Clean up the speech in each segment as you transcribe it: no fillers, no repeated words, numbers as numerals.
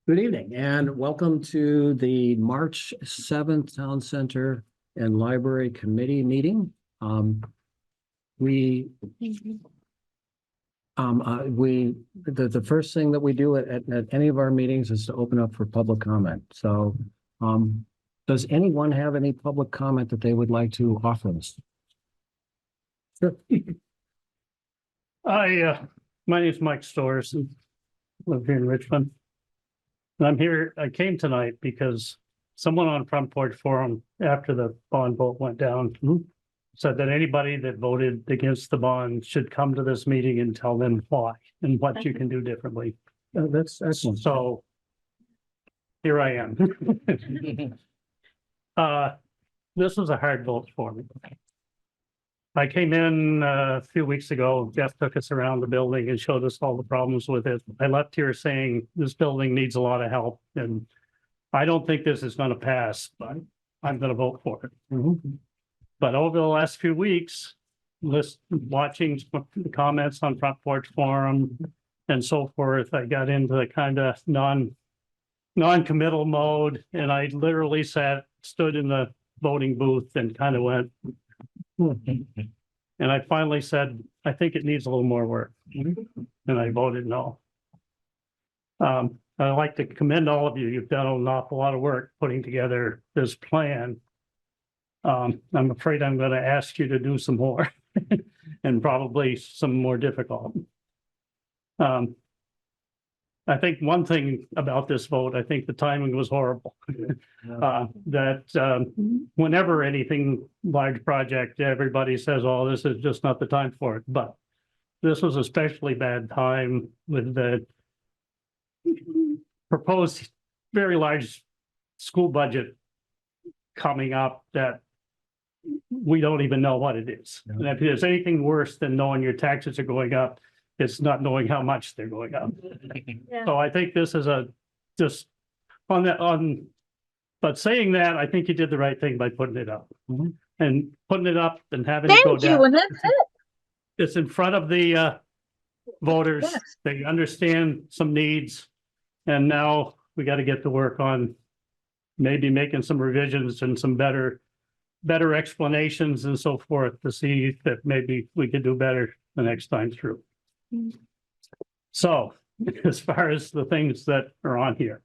Good evening and welcome to the March 7th Town Center and Library Committee meeting. The first thing that we do at any of our meetings is to open up for public comment. So, does anyone have any public comment that they would like to offer us? Sure. My name is Mike Storrs and live here in Richmond. And I'm here, I came tonight because someone on Front Porch Forum, after the bond vote went down, said that anybody that voted against the bond should come to this meeting and tell them why and what you can do differently. That's excellent. So here I am. This was a hard vote for me. I came in a few weeks ago. Jeff took us around the building and showed us all the problems with it. I left here saying this building needs a lot of help, and I don't think this is going to pass, but I'm going to vote for it. But over the last few weeks, watching the comments on Front Porch Forum and so forth, I got into the kind of non-committal mode, and I literally stood in the voting booth and kind of went, and I finally said, I think it needs a little more work. And I voted no. I'd like to commend all of you. You've done an awful lot of work putting together this plan. I'm afraid I'm going to ask you to do some more and probably some more difficult. I think one thing about this vote, I think the timing was horrible. Whenever anything large project, everybody says, oh, this is just not the time for it. But this was especially bad time with the proposed very large school budget coming up that we don't even know what it is. And if there's anything worse than knowing your taxes are going up, it's not knowing how much they're going up. So I think this is but saying that, I think you did the right thing by putting it up. And putting it up and having it go down. Thank you, and that's it. It's in front of the voters. Yes. They understand some needs. And now we got to get to work on maybe making some revisions and some better explanations and so forth to see that maybe we could do better the next time through. So as far as the things that are on here,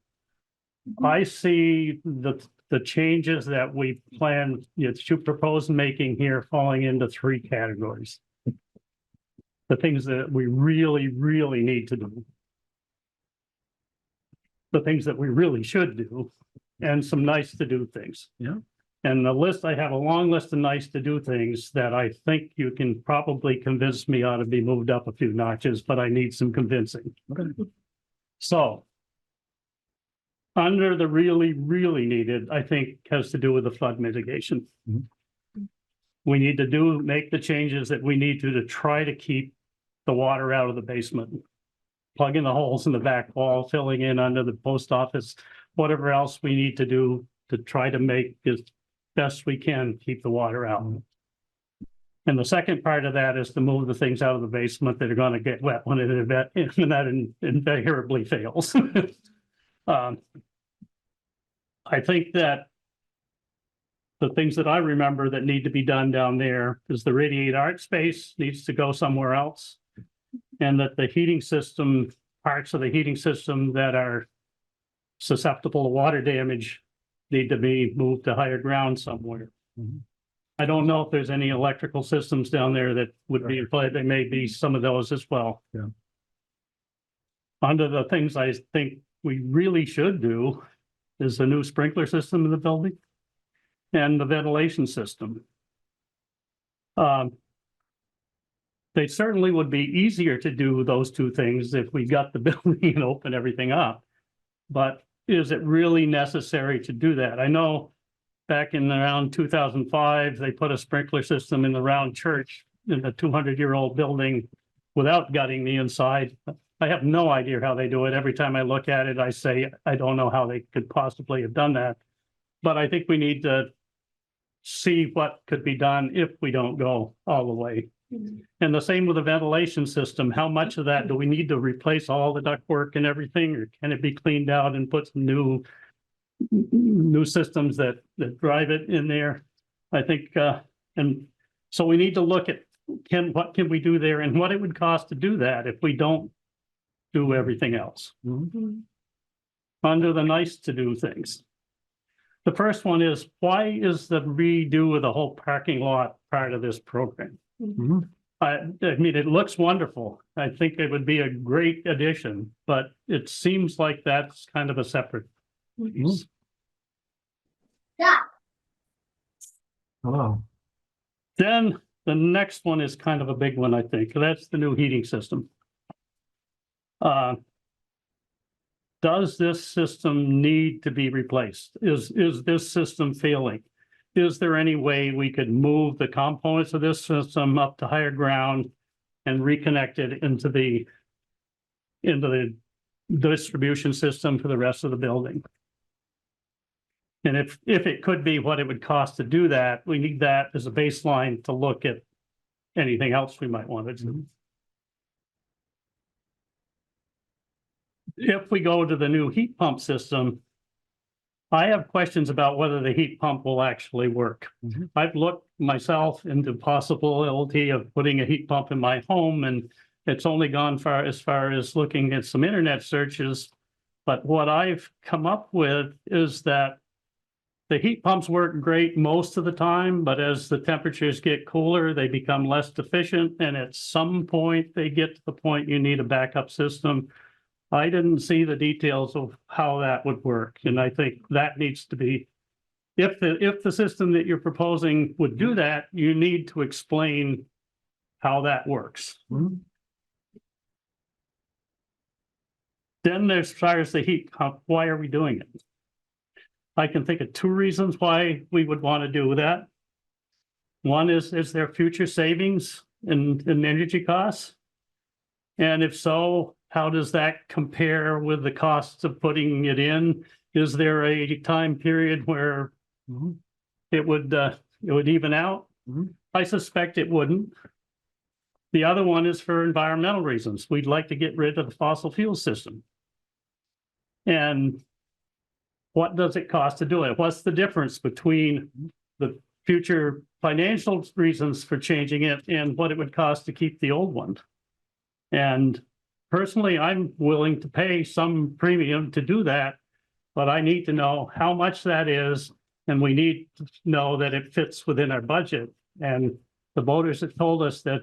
I see the changes that we plan to propose making here falling into three categories. The things that we really, really need to do. The things that we really should do, and some nice to do things. Yeah. And the list, I have a long list of nice to do things that I think you can probably convince me ought to be moved up a few notches, but I need some convincing. Okay. So under the really, really needed, I think has to do with the flood mitigation. We need to make the changes that we need to try to keep the water out of the basement. Plugging the holes in the back wall, filling in under the post office, whatever else we need to do to try to make as best we can keep the water out. And the second part of that is to move the things out of the basement that are going to get wet when that invariably fails. I think that the things that I remember that need to be done down there is the radiate art space needs to go somewhere else. And that the heating system, parts of the heating system that are susceptible to water damage need to be moved to higher ground somewhere. I don't know if there's any electrical systems down there that would be in play. There may be some of those as well. Yeah. Under the things I think we really should do is the new sprinkler system in the building and the ventilation system. They certainly would be easier to do those two things if we got the building and open everything up. But is it really necessary to do that? I know back in around 2005, they put a sprinkler system in the round church in a 200-year-old building without gutting the inside. I have no idea how they do it. Every time I look at it, I say, I don't know how they could possibly have done that. But I think we need to see what could be done if we don't go all the way And the same with the ventilation system. How much of that do we need to replace all the ductwork and everything, or can it be cleaned out and put some new systems that drive it in there? I think, and so we need to look at what can we do there and what it would cost to do that if we don't do everything else. Under the nice to do things. The first one is, why is the redo of the whole parking lot part of this program? I mean, it looks wonderful. I think it would be a great addition, but it seems like that's kind of a separate piece. Oh, Then the next one is kind of a big one, I think. That's the new heating system. Does this system need to be replaced? Is this system failing? Is there any way we could move the components of this system up to higher ground and reconnect it into the distribution system for the rest of the building? And if it could be, what it would cost to do that, we need that as a baseline to look at anything else we might want to do. If we go to the new heat pump system, I have questions about whether the heat pump will actually work. I've looked myself into possibility of putting a heat pump in my home, and it's only gone as far as looking at some internet searches. But what I've come up with is that the heat pumps work great most of the time, but as the temperatures get cooler, they become less efficient. And at some point, they get to the point you need a backup system. I didn't see the details of how that would work. And I think that needs to be, if the system that you're proposing would do that, you need to explain how that works. Then there's, as far as the heat pump, why are we doing it? I can think of two reasons why we would want to do that. One is there future savings in energy costs? And if so, how does that compare with the costs of putting it in? Is there a time period where it would even out? I suspect it wouldn't. The other one is for environmental reasons. We'd like to get rid of the fossil fuel system. And what does it cost to do it? What's the difference between the future financial reasons for changing it and what it would cost to keep the old one? And personally, I'm willing to pay some premium to do that, but I need to know how much that is, and we need to know that it fits within our budget. And the voters have told us that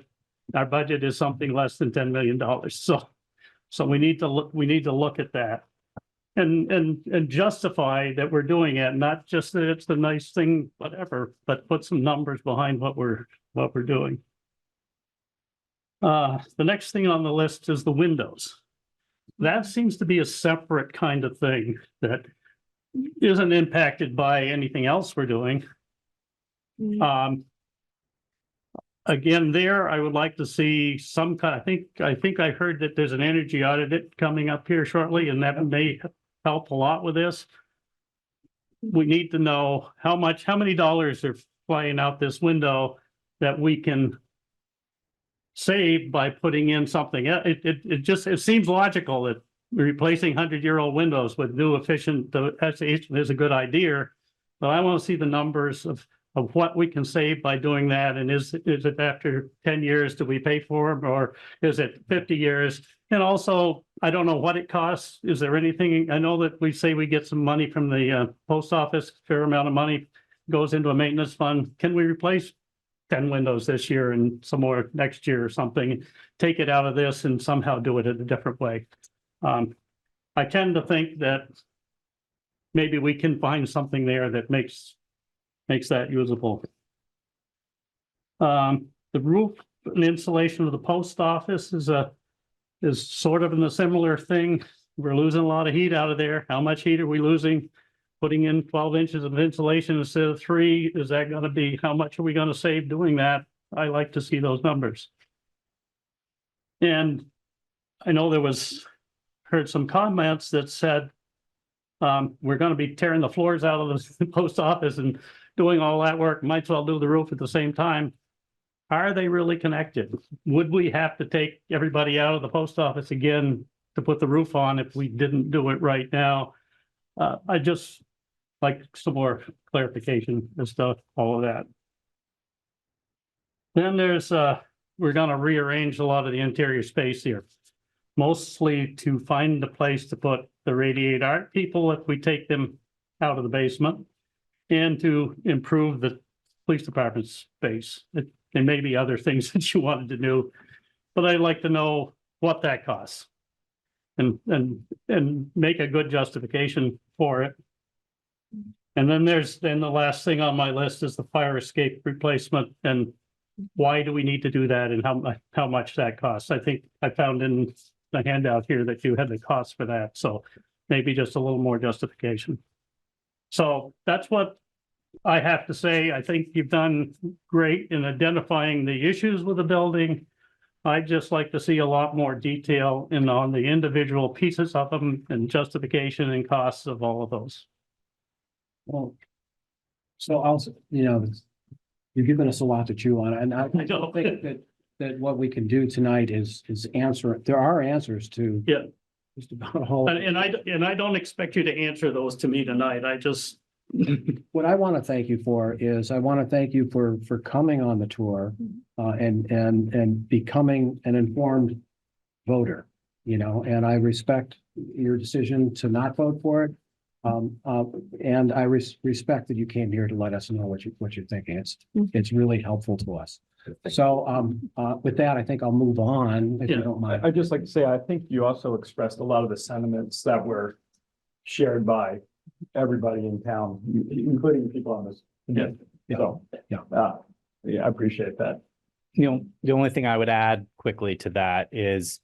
our budget is something less than $10 million. So we need to look at that and justify that we're doing it, not just that it's the nice thing, whatever, but put some numbers behind what we're doing. The next thing on the list is the windows. That seems to be a separate kind of thing that isn't impacted by anything else we're doing. Again, there, I would like to see some kind, I think I heard that there's an energy audit coming up here shortly, and that may help a lot with this. We need to know how many dollars are flying out this window that we can save by putting in something. It seems logical that replacing 100-year-old windows with new efficient is a good idea, but I want to see the numbers of what we can save by doing that. And is it after 10 years do we pay for them, or is it 50 years? And also, I don't know what it costs. Is there anything? I know that we say we get some money from the post office, fair amount of money goes into a maintenance fund. Can we replace 10 windows this year and some more next year or something, take it out of this and somehow do it in a different way? I tend to think that maybe we can find something there that makes that usable. The roof and insulation of the post office is sort of in a similar thing. We're losing a lot of heat out of there. How much heat are we losing? Putting in 12 inches of insulation instead of 3, is that going to be, how much are we going to save doing that? I like to see those numbers. And I know heard some comments that said, we're going to be tearing the floors out of the post office and doing all that work. Might as well do the roof at the same time. Are they really connected? Would we have to take everybody out of the post office again to put the roof on if we didn't do it right now? I just like some more clarification as to all of that. Then there's, we're gonna rearrange a lot of the interior space here. Mostly to find a place to put the Radiate Art people if we take them out of the basement. And to improve the police department space. And maybe other things that you wanted to do. But I'd like to know what that costs. And make a good justification for it. And then the last thing on my list is the fire escape replacement, and why do we need to do that, and how much that costs? I think I found in the handout here that you had the cost for that, so maybe just a little more justification. So that's what I have to say. I think you've done great in identifying the issues with the building. I'd just like to see a lot more detail on the individual pieces of them and justification and costs of all of those. Well, so also, you've given us a lot to chew on, and I know. think that what we can do tonight is answer, there are answers to. Yeah. Just about all. And I don't expect you to answer those to me tonight. I just. What I want to thank you for is I want to thank you for coming on the tour, and becoming an informed voter, and I respect your decision to not vote for it. And I respect that you came here to let us know what you're thinking. It's really helpful to us. So, with that, I think I'll move on, if you don't mind. I'd just like to say, I think you also expressed a lot of the sentiments that were shared by everybody in town, including people on this. Yeah. So, I appreciate that. The only thing I would add quickly to that is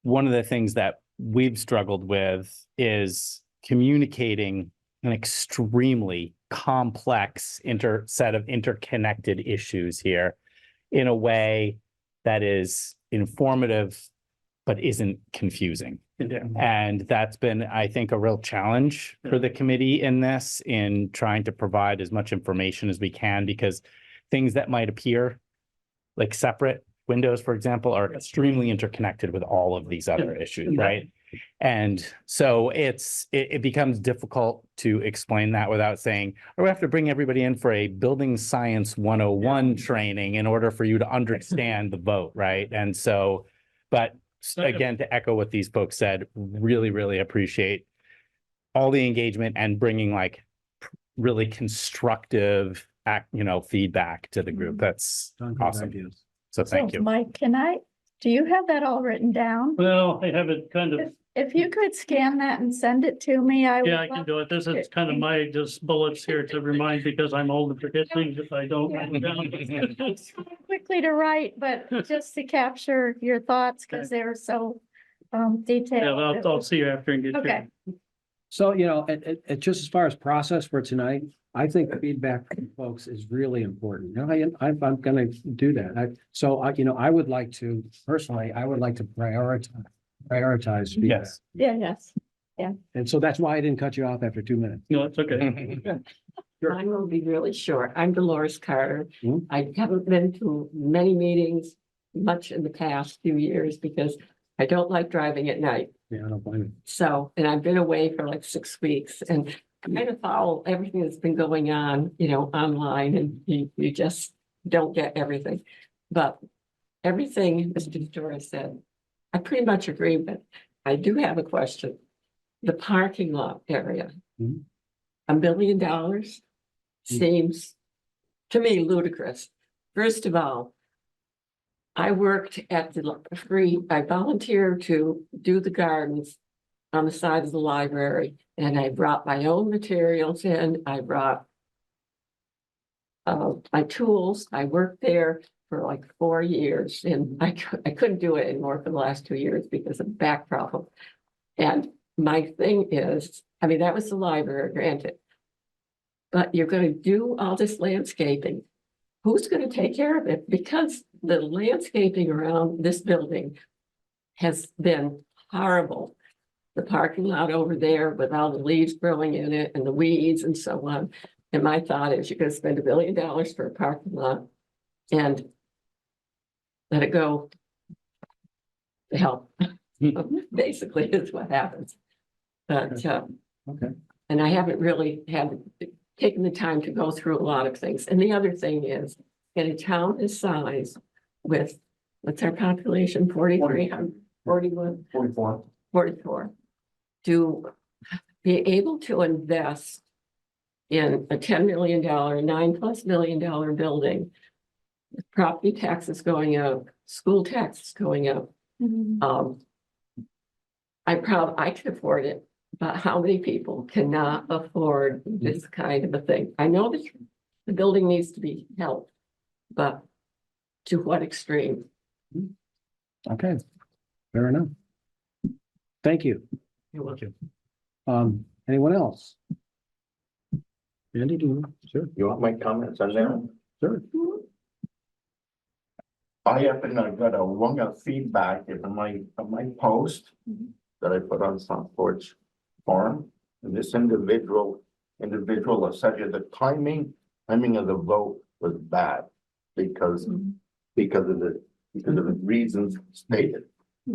one of the things that we've struggled with is communicating an extremely complex set of interconnected issues here in a way that is informative, but isn't confusing. Yeah. And that's been, I think, a real challenge for the committee in trying to provide as much information as we can, because things that might appear like separate windows, for example, are extremely interconnected with all of these other issues, right? And so it becomes difficult to explain that without saying, oh, we have to bring everybody in for a building science 101 training in order for you to understand the vote, right? And so, but again, to echo what these folks said, really, really appreciate all the engagement and bringing like really constructive, feedback to the group. That's awesome. So thank you. Mike, do you have that all written down? Well, I have it kind of, If you could scan that and send it to me, I I can do it. This is kind of my just bullets here to remind, because I'm old and forget things if I don't write them down. It's quickly to write, but just to capture your thoughts, because they're so detailed. Yeah, I'll see you after and get Okay. So, just as far as process for tonight, I think feedback from folks is really important. I'm gonna do that. I would like to, personally, prioritize feedback. Yes. Yes. And so that's why I didn't cut you off after 2 minutes. No, it's okay. Mine will be really short. I'm Dolores Carter. Mhm. I haven't been to many meetings much in the past few years because I don't like driving at night. Yeah, I don't blame you. So, and I've been away for like 6 weeks and kind of follow everything that's been going on, online, and you just don't get everything. But everything Mr. Torres said, I pretty much agree, but I do have a question. The parking lot area, Mhm. $1 million seems to me ludicrous. First of all, I worked at I volunteered to do the gardens on the side of the library, and I brought my own materials in. I brought my tools. I worked there for like 4 years, and I couldn't do it anymore for the last 2 years because of back problem. And my thing is, that was the library, granted, but you're going to do all this landscaping. Who's going to take care of it? Because the landscaping around this building has been horrible. The parking lot over there with all the leaves growing in it and the weeds and so on. And my thought is you're going to spend $1 million for a parking lot and let it go to help. Basically is what happens. But, Okay. and I haven't really taken the time to go through a lot of things. And the other thing is, in a town this size with, what's our population, 4,300, 41, 44. 44, to be able to invest in a $10 million, $9+ million building, with property taxes going up, school taxes going up. I can afford it, but how many people cannot afford this kind of a thing? I know that the building needs to be helped, but to what extreme? Okay, fair enough. Thank you. You're welcome. Anyone else? Andy, do you? Sure, You want my comments on that? sure. I happen to got a lot of feedback in my post that I put on Front Porch Forum. And this individual has said that the timing of the vote was bad because of the reasons stated.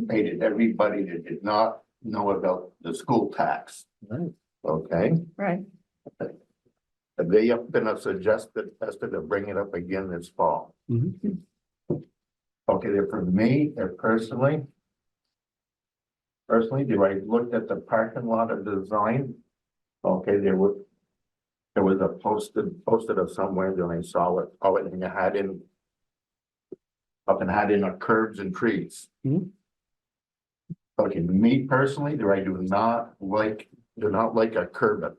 Everybody that did not know about the school tax, Right. okay? Right. They have been suggested to bring it up again this fall. Mhm. Okay, then for me, personally, do I looked at the parking lot of design? Okay, there was a posted of somewhere, then I saw it, and it had in a curbs and trees. Mhm. Okay, me personally, I do not like a curb.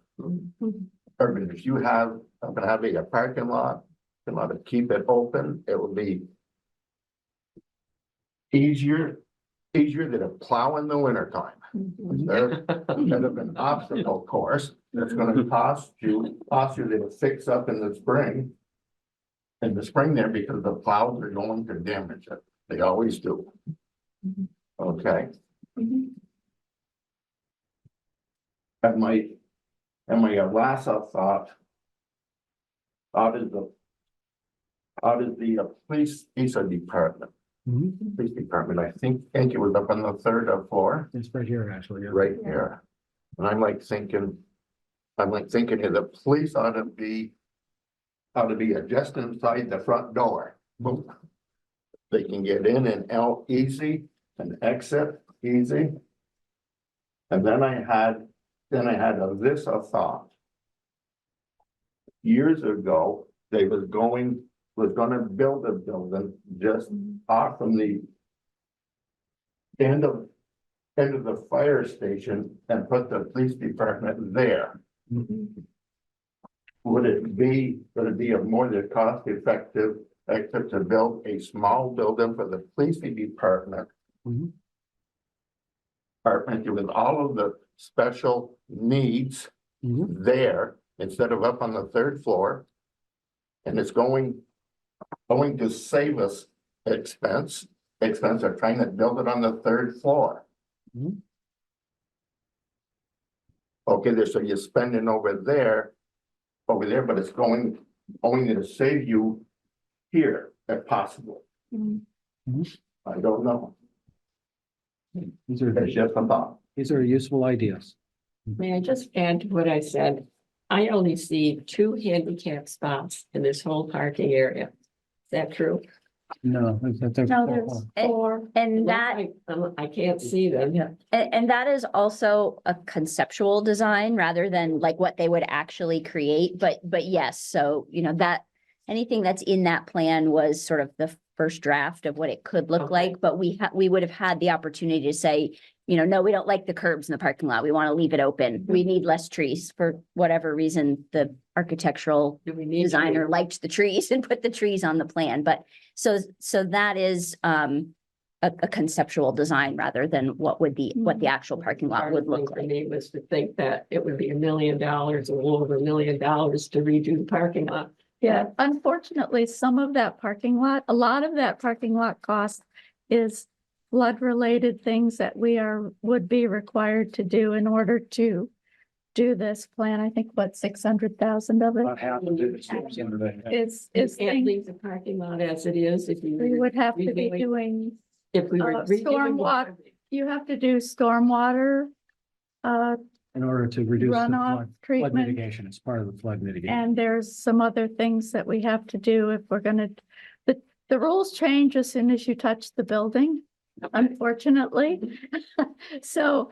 Urban, if you have, I'm gonna have a parking lot, you know, to keep it open, it will be easier than a plow in the winter time. Instead of an obstacle course, that's gonna cost you to fix up in the spring. In the spring there, because the plows are going to damage it, they always do. Okay, and my last thought. Out is the police department. Mhm. Police department, I think it was up on the third floor, It's right here, actually. Yeah. right here. And I'm like thinking that the police ought to be just inside the front door. Boom. They can get in and out easy and exit easy. And then I had this thought. Years ago, they was gonna build a building just off from the end of the fire station and put the police department there. Would it be a more than cost effective to build a small building for the police department? Mhm. Department with all of the special needs Mhm. there instead of up on the third floor. And it's going to save us expense of trying to build it on the third floor. Mhm. Okay, so you're spending over there, but it's going to save you here if possible. I don't know. These are, It's just a thought. these are useful ideas. May I just add to what I said? I only see 2 handicap spots in this whole parking area. Is that true? No. No, there's 4. And that, I can't see them. Yeah. and that is also a conceptual design rather than like what they would actually create, but yes, so, you know, that anything that's in that plan was sort of the first draft of what it could look Okay. like, but we would have had the opportunity to say, you know, no, we don't like the curbs in the parking lot. We want to leave it open. We need less trees for whatever reason. The architectural Do we need designer to- liked the trees and put the trees on the plan, but so that is a conceptual design rather than what the actual parking lot would look For like. me was to think that it would be $1 million or over $1 million to redo the parking lot. Yeah, unfortunately, some of that parking lot, a lot of that parking lot cost is flood related things that would be required to do in order to do this plan. I think what, 600,000 of it About half of it is- is Can't things leave the parking lot as it is if you. we would have to be redoing- doing. If we were. redoing the Stormwater. driveway. You have to do stormwater, In order to reduce the runoff flood treatment. mitigation, it's part of the flood mitigation. And there's some other things that we have to do if we're gonna, the rules change as soon as you touch the building, unfortunately. So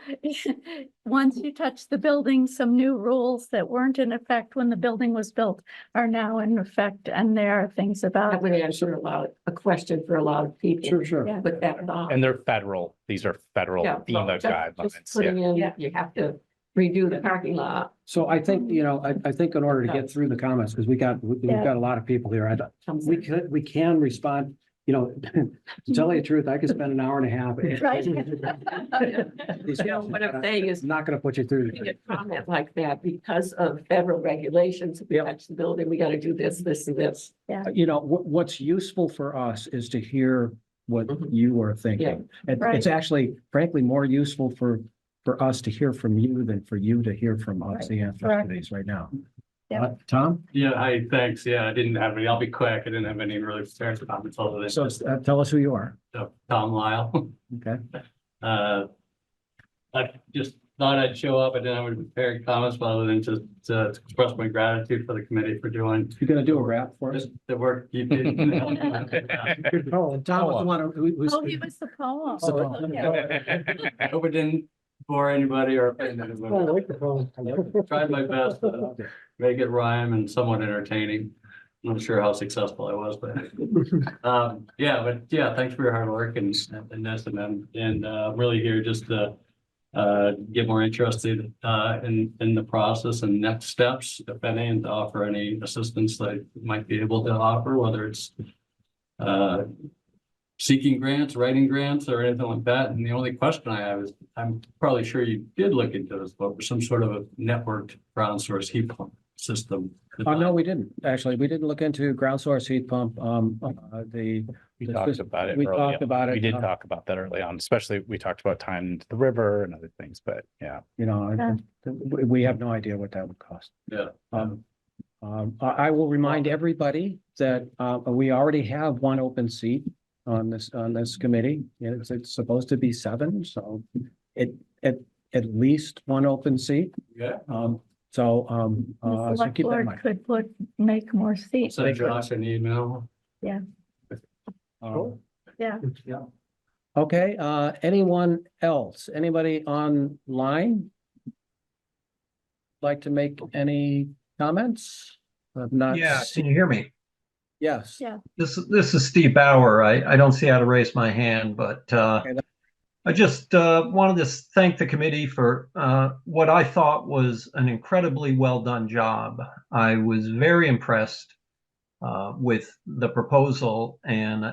once you touch the building, some new rules that weren't in effect when the building was built are now in effect, and there are things That about. would answer a question for a lot of people. Sure, sure. Yeah. With that thought. And they're federal, these are federal Yeah, well, FEMA just guidelines. Putting in, Yeah. you have to redo the parking lot. So I think, I think in order to get through the comments, because we've got a lot of people here, we can respond, to tell you the truth, I could spend an hour and a half. Right. These You know, what I'm saying is, I'm not gonna put you through. you get comment like that because of federal regulations. If we touch the building, we gotta do this, this, and this. What's useful for us is to hear what you are thinking. Right. It's actually frankly more useful for us to hear from you than for you to hear from us, the answers to Correct. these right now. Yeah. Tom, Yeah, hi, thanks. Yeah, I didn't have any, I'll be quick. I didn't have any really prepared comments other than so just tell us who you are. Tom Lyle. Okay. I just thought I'd show up. I didn't have any prepared comments other than just to express my gratitude for the committee for doing You're gonna do a rap for us? the work you did. Tom was the one who's. Oh, he was the poem. The poem. Okay. I hope it didn't bore anybody or offend anybody. Tried my best to make it rhyme and somewhat entertaining. I'm not sure how successful I was, but thanks for your hard work and this and I'm really here just to get more interested in the process and next steps, if any, and to offer any assistance that I might be able to offer, whether it's seeking grants, writing grants, or anything like that. And the only question I have is, I'm probably sure you did look into this, but some sort of a networked ground source heat pump system. No, we didn't. Actually, we didn't look into ground source heat pump. We talked about it. We early talked on. about it. We did talk about that early on, especially we talked about tying into the river and other things, but yeah. We have no idea what that would cost. Yeah. I will remind everybody that we already have one open seat on this committee. It's supposed to be 7, so at least one open seat. Yeah. The So select keep that in board mind. could make more seats. Send Josh an email. Yeah. Okay, anyone else? Anybody online? Like to make any comments? I've not. Yeah, can you hear me? Yes. Yeah. This is Steve Bauer. I don't see how to raise my hand, but I just wanted to thank the committee for what I thought was an incredibly well done job. I was very impressed with the proposal, and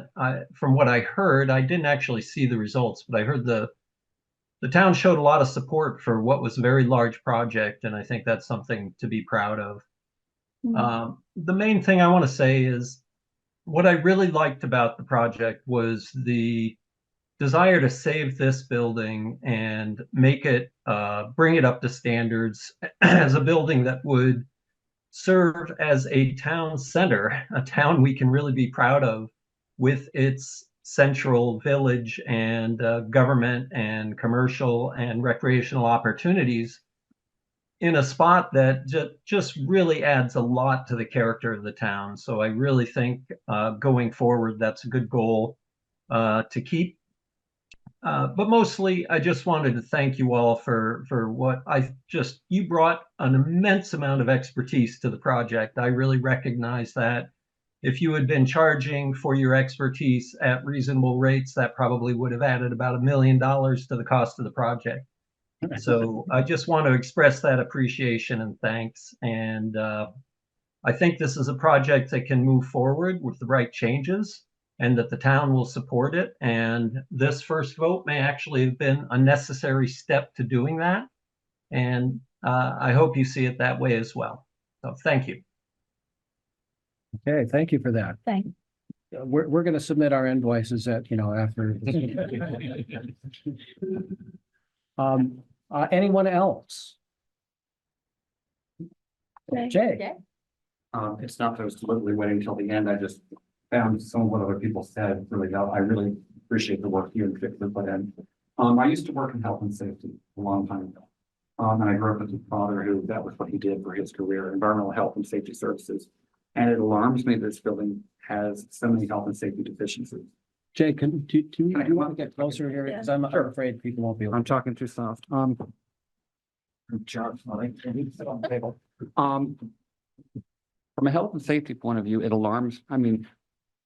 from what I heard, I didn't actually see the results, but I heard the town showed a lot of support for what was a very large project, and I think that's something to be proud of. The main thing I want to say is what I really liked about the project was the desire to save this building and make it, bring it up to standards as a building that would serve as a town center, a town we can really be proud of with its central village and government and commercial and recreational opportunities in a spot that just really adds a lot to the character of the town. So I really think going forward, that's a good goal to keep. But mostly, I just wanted to thank you all for what you brought an immense amount of expertise to the project. I really recognize that. If you had been charging for your expertise at reasonable rates, that probably would have added about $1 million to the cost of the project. So I just want to express that appreciation and thanks. And I think this is a project that can move forward with the right changes and that the town will support it. And this first vote may actually have been a necessary step to doing that. And I hope you see it that way as well. So thank you. Okay, thank you for that. Thanks. We're going to submit our invoices after. Anyone else? Jay? It's not that I was deliberately waiting until the end. I just found some of what other people said really well. I really appreciate the work you and Victor put in. I used to work in health and safety a long time ago. And I grew up with a father who that was what he did for his career, environmental health and safety services. And it alarms me that this building has so many health and safety deficiencies. Jay, do you want to get closer here? Because I'm afraid people won't be able. I'm talking too soft. From a health and safety point of view, it alarms, I mean,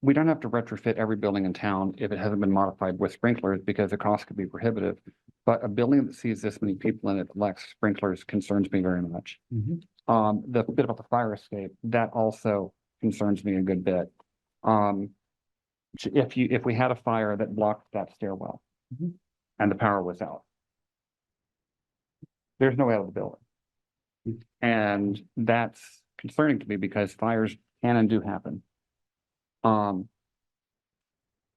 we don't have to retrofit every building in town if it hasn't been modified with sprinklers because the cost could be prohibitive. But a building that sees this many people in it that lacks sprinklers concerns me very much. The bit about the fire escape, that also concerns me a good bit. If we had a fire that blocked that stairwell and the power was out, there's no way out of the building. And that's concerning to me because fires can and do happen.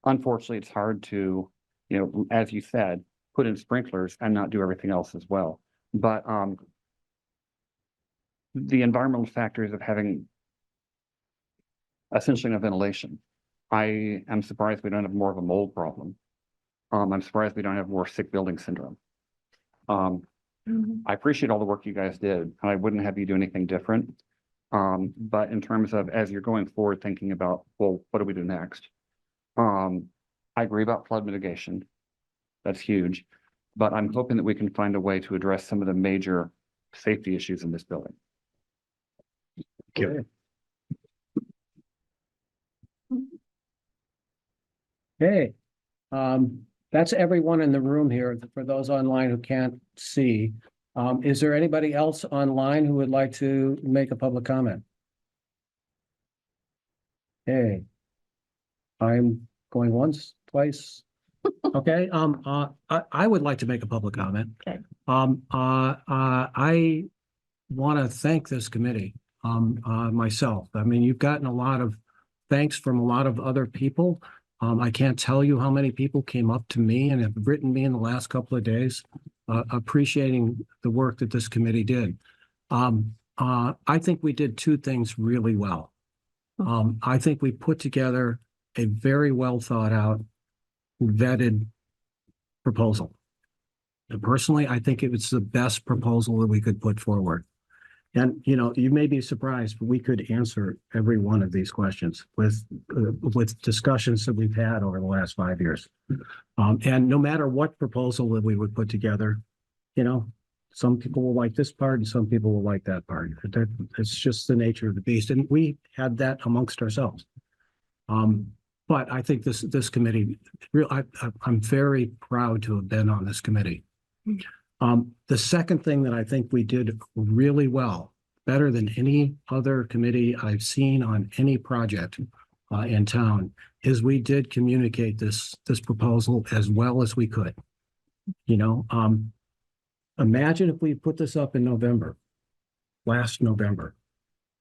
Unfortunately, it's hard to, you know, as you said, put in sprinklers and not do everything else as well. But the environmental factors of having essentially no ventilation. I am surprised we don't have more of a mold problem. I'm surprised we don't have more sick building syndrome. I appreciate all the work you guys did, and I wouldn't have you do anything different. But in terms of as you're going forward, thinking about, well, what do we do next? I agree about flood mitigation. That's huge, but I'm hoping that we can find a way to address some of the major safety issues in this building. Okay, that's everyone in the room here. For those online who can't see, is there anybody else online who would like to make a public comment? Hey, I'm going once, twice. Okay, I would like to make a public comment. Okay. I want to thank this committee, myself. I mean, you've gotten a lot of thanks from a lot of other people. I can't tell you how many people came up to me and have written me in the last couple of days, appreciating the work that this committee did. I think we did two things really well. I think we put together a very well thought out, vetted proposal. And personally, I think it was the best proposal that we could put forward. And, you know, you may be surprised, but we could answer every one of these questions with discussions that we've had over the last 5 years. And no matter what proposal that we would put together, you know, some people will like this part and some people will like that part. It's just the nature of the beast. And we had that amongst ourselves. But I think this committee, I'm very proud to have been on this committee. The second thing that I think we did really well, better than any other committee I've seen on any project in town, is we did communicate this proposal as well as we could. You know, imagine if we put this up in November, last November,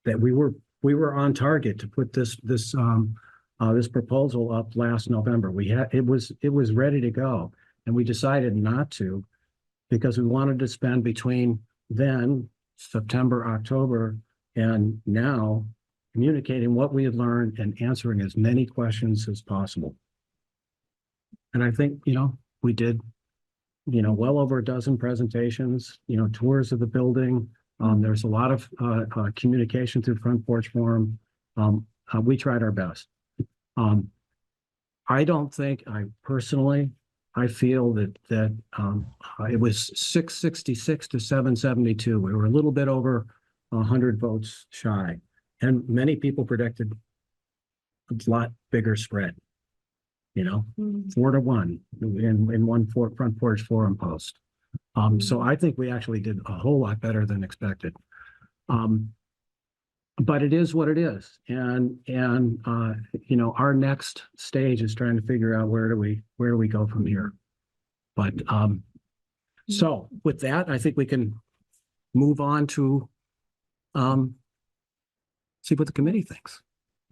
that we were on target to put this proposal up last November. It was ready to go, and we decided not to, because we wanted to spend between then, September, October, and now communicating what we had learned and answering as many questions as possible. And I think, you know, we did, you know, well over a dozen presentations, you know, tours of the building. There's a lot of communication through Front Porch Forum. We tried our best. I don't think, I feel that it was 666 to 772. We were a little bit over 100 votes shy, and many people predicted a lot bigger spread. You know, 4-1 in one Front Porch Forum post. So I think we actually did a whole lot better than expected. But it is what it is, and you know, our next stage is trying to figure out where do we go from here. But so with that, I think we can move on to see what the committee thinks.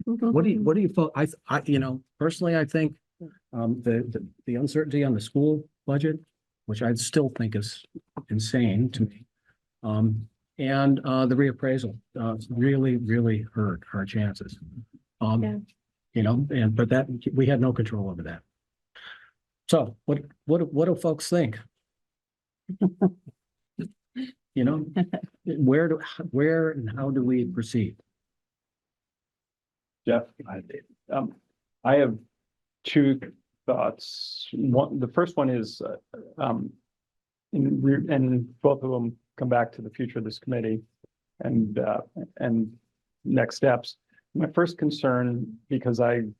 What do you feel? I you know, personally, I think the uncertainty on the school budget, which I still think is insane to me, and the reappraisal really, really hurt our chances. Yeah. You know, but that we had no control over that. So what do folks think? You know, where and how do we proceed? Jeff, I have two thoughts. The first one is, and both of them come back to the future of this committee and next steps. My first concern, because and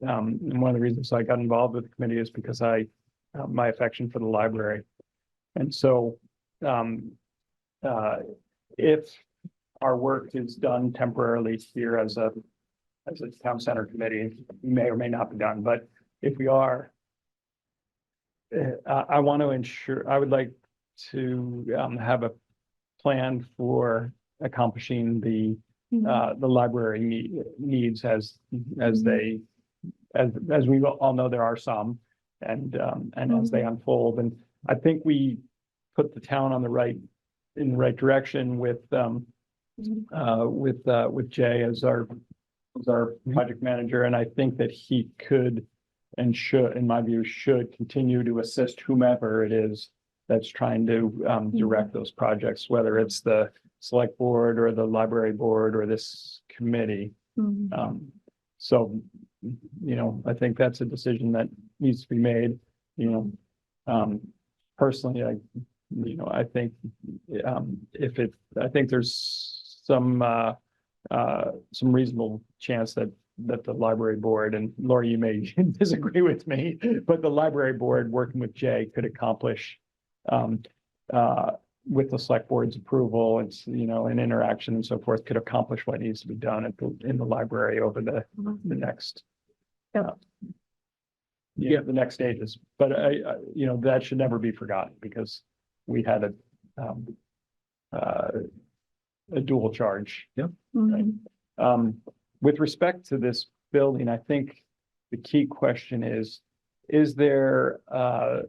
one of the reasons I got involved with the committee is because my affection for the library. And so, if our work is done temporarily here as a town center committee, may or may not be done, but if we are, I want to ensure, I would like to have a plan for accomplishing the library needs as we all know, there are some, and as they unfold. And I think we put the town in the right direction with Jay as our project manager. And I think that he could and should, in my view, should continue to assist whomever it is that's trying to direct those projects, whether it's the select board or the library board or this committee. So, you know, I think that's a decision that needs to be made, you know. Personally, I think I think there's some reasonable chance that the library board, and Laura, you may disagree with me, but the library board working with Jay could accomplish with the select board's approval, it's, you know, an interaction and so forth, could accomplish what needs to be done in the library over the next. Yep. The next stages, but you know, that should never be forgotten because we had a dual charge. Yep. With respect to this building, I think the key question is there a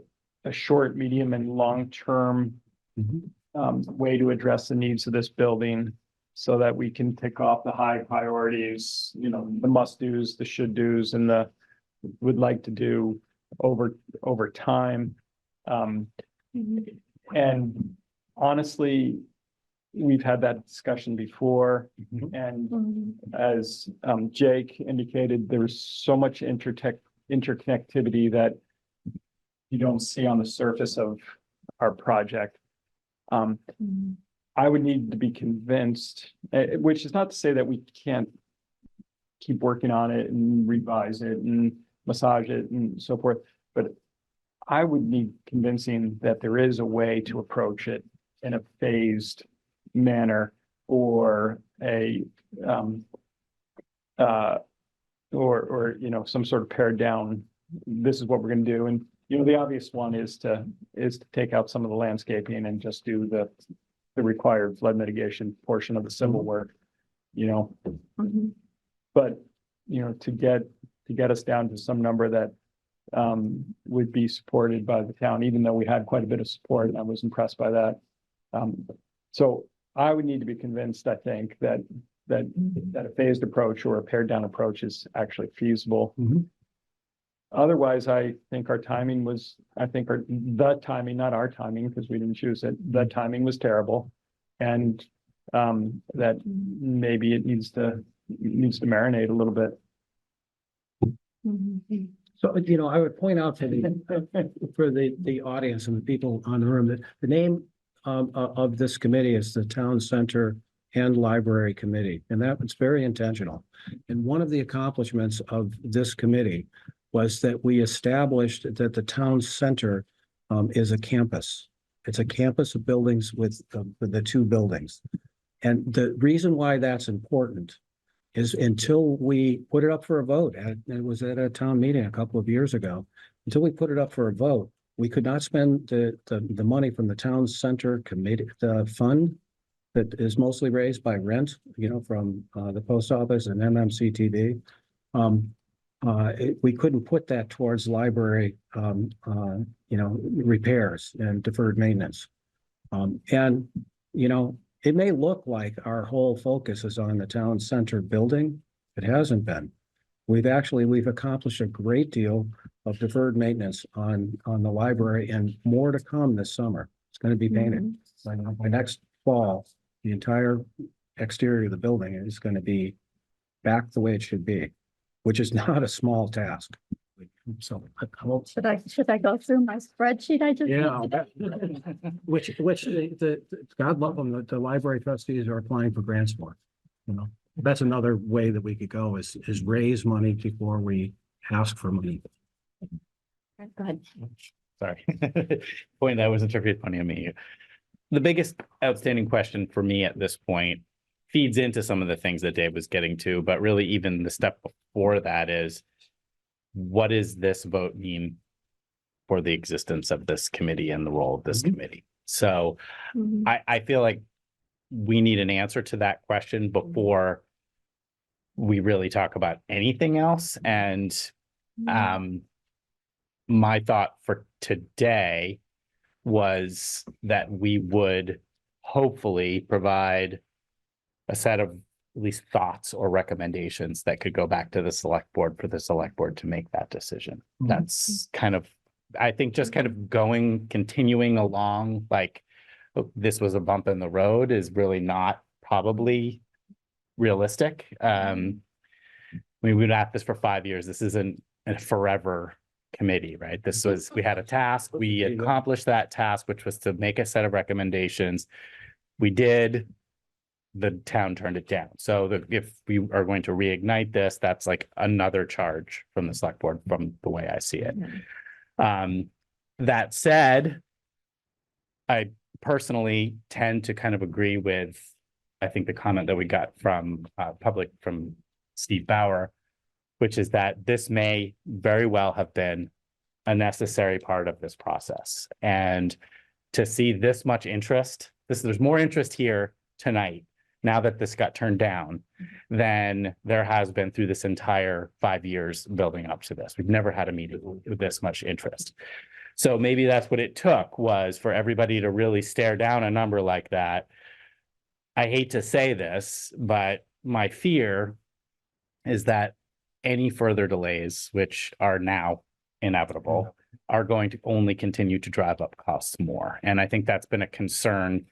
short, medium, and long-term way to address the needs of this building so that we can tick off the high priorities, you know, the must-dos, the should-dos, and the would like to do over time. And honestly, we've had that discussion before. And as Jake indicated, there's so much interconnectivity that you don't see on the surface of our project. I would need to be convinced, which is not to say that we can't keep working on it and revise it and massage it and so forth, but I would need convincing that there is a way to approach it in a phased manner or or you know, some sort of pared down, this is what we're going to do. And you know, the obvious one is to take out some of the landscaping and just do the required flood mitigation portion of the civil work, you know. But you know, to get us down to some number that would be supported by the town, even though we had quite a bit of support, and I was impressed by that. So I would need to be convinced, I think, that a phased approach or a pared down approach is actually feasible. Otherwise, I think the timing, not our timing, because we didn't choose it, the timing was terrible. And that maybe it needs to marinate a little bit. So, you know, I would point out to for the audience and the people on the room that the name of this committee is the Town Center and Library Committee, and that was very intentional. And one of the accomplishments of this committee was that we established that the town center is a campus. It's a campus of buildings with the two buildings. And the reason why that's important is until we put it up for a vote, it was at a town meeting a couple of years ago, until we put it up for a vote, we could not spend the money from the town center committee, the fund that is mostly raised by rent, you know, from the post office and MMCTV. We couldn't put that towards library, you know, repairs and deferred maintenance. And, you know, it may look like our whole focus is on the town center building. It hasn't been. We've accomplished a great deal of deferred maintenance on the library and more to come this summer. It's going to be painted. By next fall, the entire exterior of the building is going to be back the way it should be, which is not a small task. So I hope. Should I go through my spreadsheet I just? Yeah, looked at? which God love them, the library trustees are applying for grants for, you know. That's another way that we could go is raise money before we ask for money. Go ahead. Sorry. Point that was interpreted funny on me. The biggest outstanding question for me at this point feeds into some of the things that Dave was getting to, but really even the step before that is, what does this vote mean for the existence of this committee and the role of this committee? So Mhm. I feel like we need an answer to that question before we really talk about anything else. And my thought for today was that we would hopefully provide a set of at least thoughts or recommendations that could go back to the select board for the select board to make that decision. Mhm. That's kind of, I think, just kind of continuing along, like, oh, this was a bump in the road is really not probably realistic. We've been at this for 5 years. This isn't a forever committee, right? We had a task, we accomplished that task, which was to make a set of recommendations. We did, the town turned it down. So if we are going to reignite this, that's like another charge from the select board from the way I see it. That said, I personally tend to kind of agree with, I think, the comment that we got from from Steve Bauer, which is that this may very well have been a necessary part of this process. And to see this much interest, there's more interest here tonight, now that this got turned down, than there has been through this entire 5 years building up to this. We've never had a meeting with this much interest. So maybe that's what it took, was for everybody to really stare down a number like that. I hate to say this, but my fear is that any further delays, which are now inevitable, are going to only continue to drive up costs more. And I think that's been a concern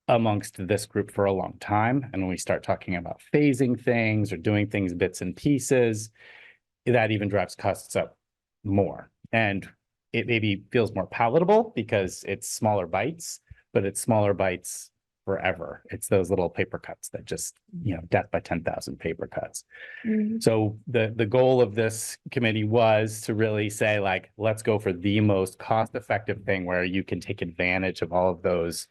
amongst this group for a long time. And when we start talking about phasing things or doing things bits and pieces, that even drives costs up more. And it maybe feels more palatable because it's smaller bites, but it's smaller bites forever. It's those little paper cuts that just, death by 10,000 paper cuts. So the goal of this committee was to really say, like, let's go for the most cost-effective thing where you can take advantage of all of those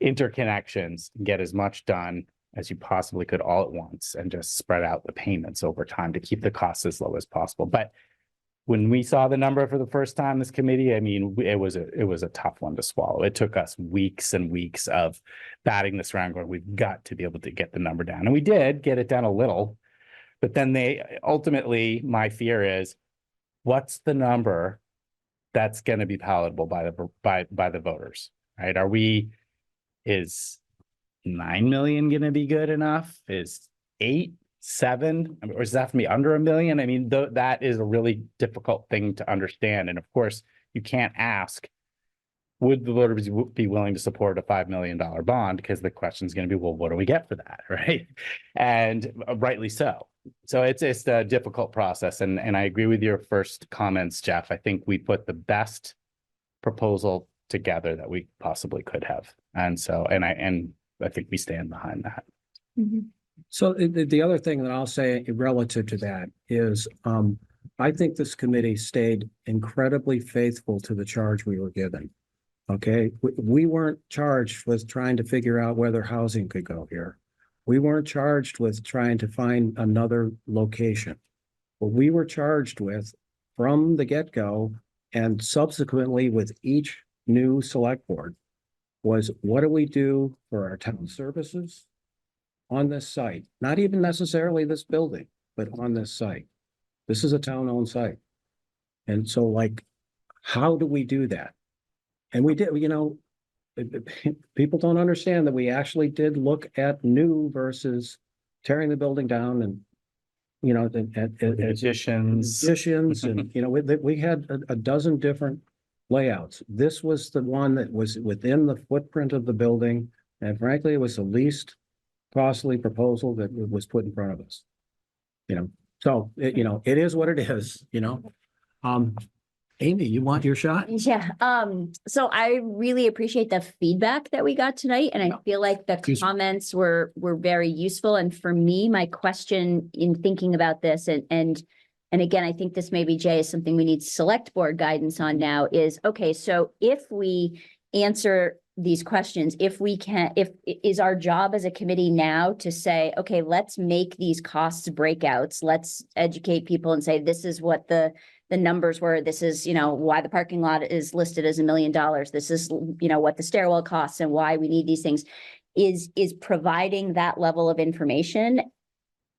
interconnections, get as much done as you possibly could all at once, and just spread out the payments over time to keep the costs as low as possible. But when we saw the number for the first time, this committee, I mean, it was a tough one to swallow. It took us weeks and weeks of batting this around, going, we've got to be able to get the number down. And we did get it down a little, but then ultimately, my fear is, what's the number that's going to be palatable by the voters, right? Is 9 million going to be good enough? Is 8? 7, or does that have to be under $1 million? I mean, that is a really difficult thing to understand. And of course, you can't ask, would the voters be willing to support a $5 million bond? Because the question is going to be, well, what do we get for that, right? And rightly so. So it's a difficult process. And I agree with your first comments, Jeff. I think we put the best proposal together that we possibly could have. And so, and I think we stand behind that. So the other thing that I'll say relative to that is, I think this committee stayed incredibly faithful to the charge we were given. Okay, we weren't charged with trying to figure out whether housing could go here. We weren't charged with trying to find another location. What we were charged with from the get-go and subsequently with each new select board was, what do we do for our town services on this site? Not even necessarily this building, but on this site. This is a town-owned site. And so, like, how do we do that? And we did, People don't understand that we actually did look at new versus tearing the building down and, you know, Additions. additions and, you know, we had a dozen different layouts. This was the one that was within the footprint of the building. And frankly, it was the least costly proposal that was put in front of us. You know, so you know, it is what it is, you know. Amy, you want your shot? Yeah, so I really appreciate the feedback that we got tonight, and I feel like the Excuse me. comments were very useful. And for me, my question in thinking about this, and again, I think this maybe, Jay, is something we need select board guidance on now is, okay, so if we answer these questions, if is our job as a committee now to say, okay, let's make these costs breakouts, let's educate people and say, this is what the numbers were, this is, you know, why the parking lot is listed as $1 million, this is, you know, what the stairwell costs and why we need these things, is providing that level of information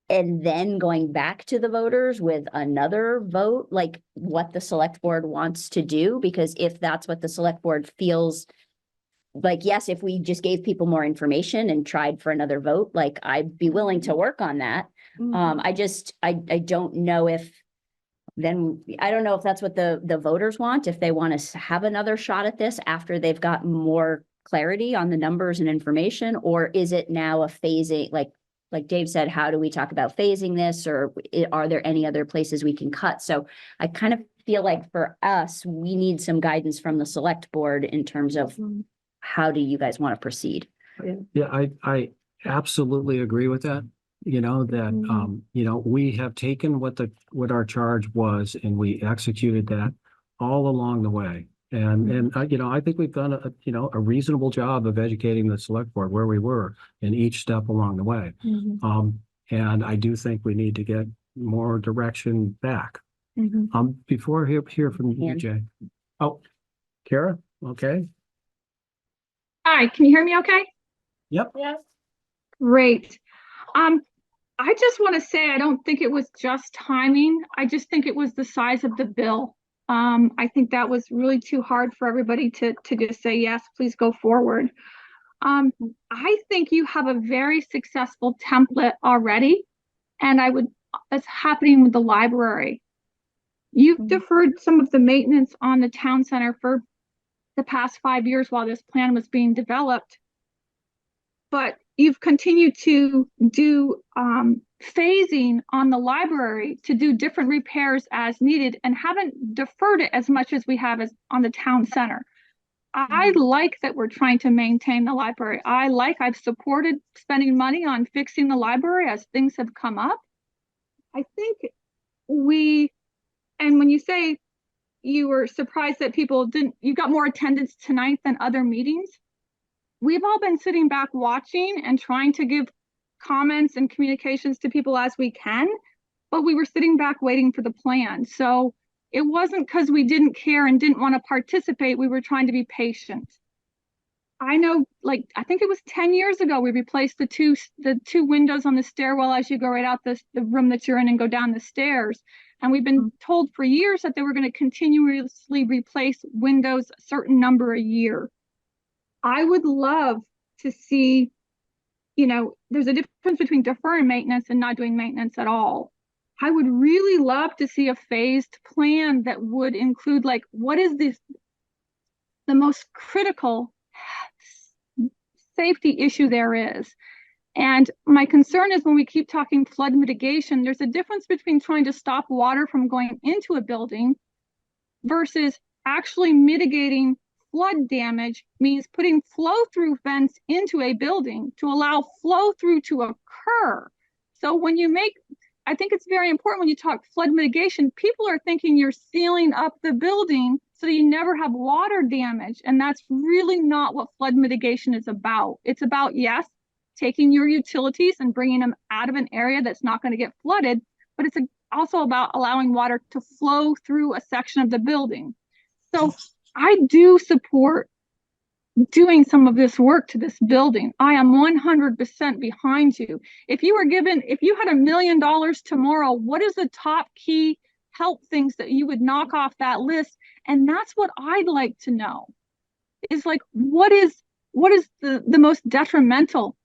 and then going back to the voters with another vote, like what the select board wants to do. Because if that's what the select board feels like, yes, if we just gave people more information and tried for another vote, like I'd be willing to work on that. I don't know if then, I don't know if that's what the voters want, if they want to have another shot at this after they've got more clarity on the numbers and information, or is it now a phasing, like Dave said, how do we talk about phasing this, or are there any other places we can cut? So I kind of feel like for us, we need some guidance from the select board in terms of how do you guys want to proceed? Yeah, I absolutely agree with that. You know, that, you know, we have taken what our charge was and we executed that all along the way. And you know, I think we've done a reasonable job of educating the select board where we were in each step along the way. And I do think we need to get more direction back. Before I hear from you, Ann. Jay. Oh, Kara, okay. Hi, can you hear me okay? Yep. Yes. Great. I just want to say, I don't think it was just timing. I just think it was the size of the bill. I think that was really too hard for everybody to just say, yes, please go forward. I think you have a very successful template already, and it's happening with the library. You've deferred some of the maintenance on the town center for the past 5 years while this plan was being developed, but you've continued to do phasing on the library to do different repairs as needed and haven't deferred it as much as we have as on the town center. I like that we're trying to maintain the library. I've supported spending money on fixing the library as things have come up. I think and when you say you were surprised that you got more attendance tonight than other meetings, we've all been sitting back watching and trying to give comments and communications to people as we can, but we were sitting back waiting for the plan. So it wasn't because we didn't care and didn't want to participate. We were trying to be patient. I know, like, I think it was 10 years ago, we replaced the two windows on the stairwell as you go right out the room that you're in and go down the stairs. And we've been told for years that they were going to continuously replace windows a certain number a year. I would love to see, you know, there's a difference between deferring maintenance and not doing maintenance at all. I would really love to see a phased plan that would include, like, what is the most critical safety issue there is. And my concern is when we keep talking flood mitigation, there's a difference between trying to stop water from going into a building versus actually mitigating flood damage, means putting flow through vents into a building to allow flow through to occur. So when you I think it's very important when you talk flood mitigation, people are thinking you're sealing up the building so you never have water damage. And that's really not what flood mitigation is about. It's about, yes, taking your utilities and bringing them out of an area that's not going to get flooded, but it's also about allowing water to flow through a section of the building. So I do support doing some of this work to this building. I am 100% behind you. If you had $1 million tomorrow, what is the top key help things that you would knock off that list? And that's what I'd like to know, is like, what is what is the most detrimental?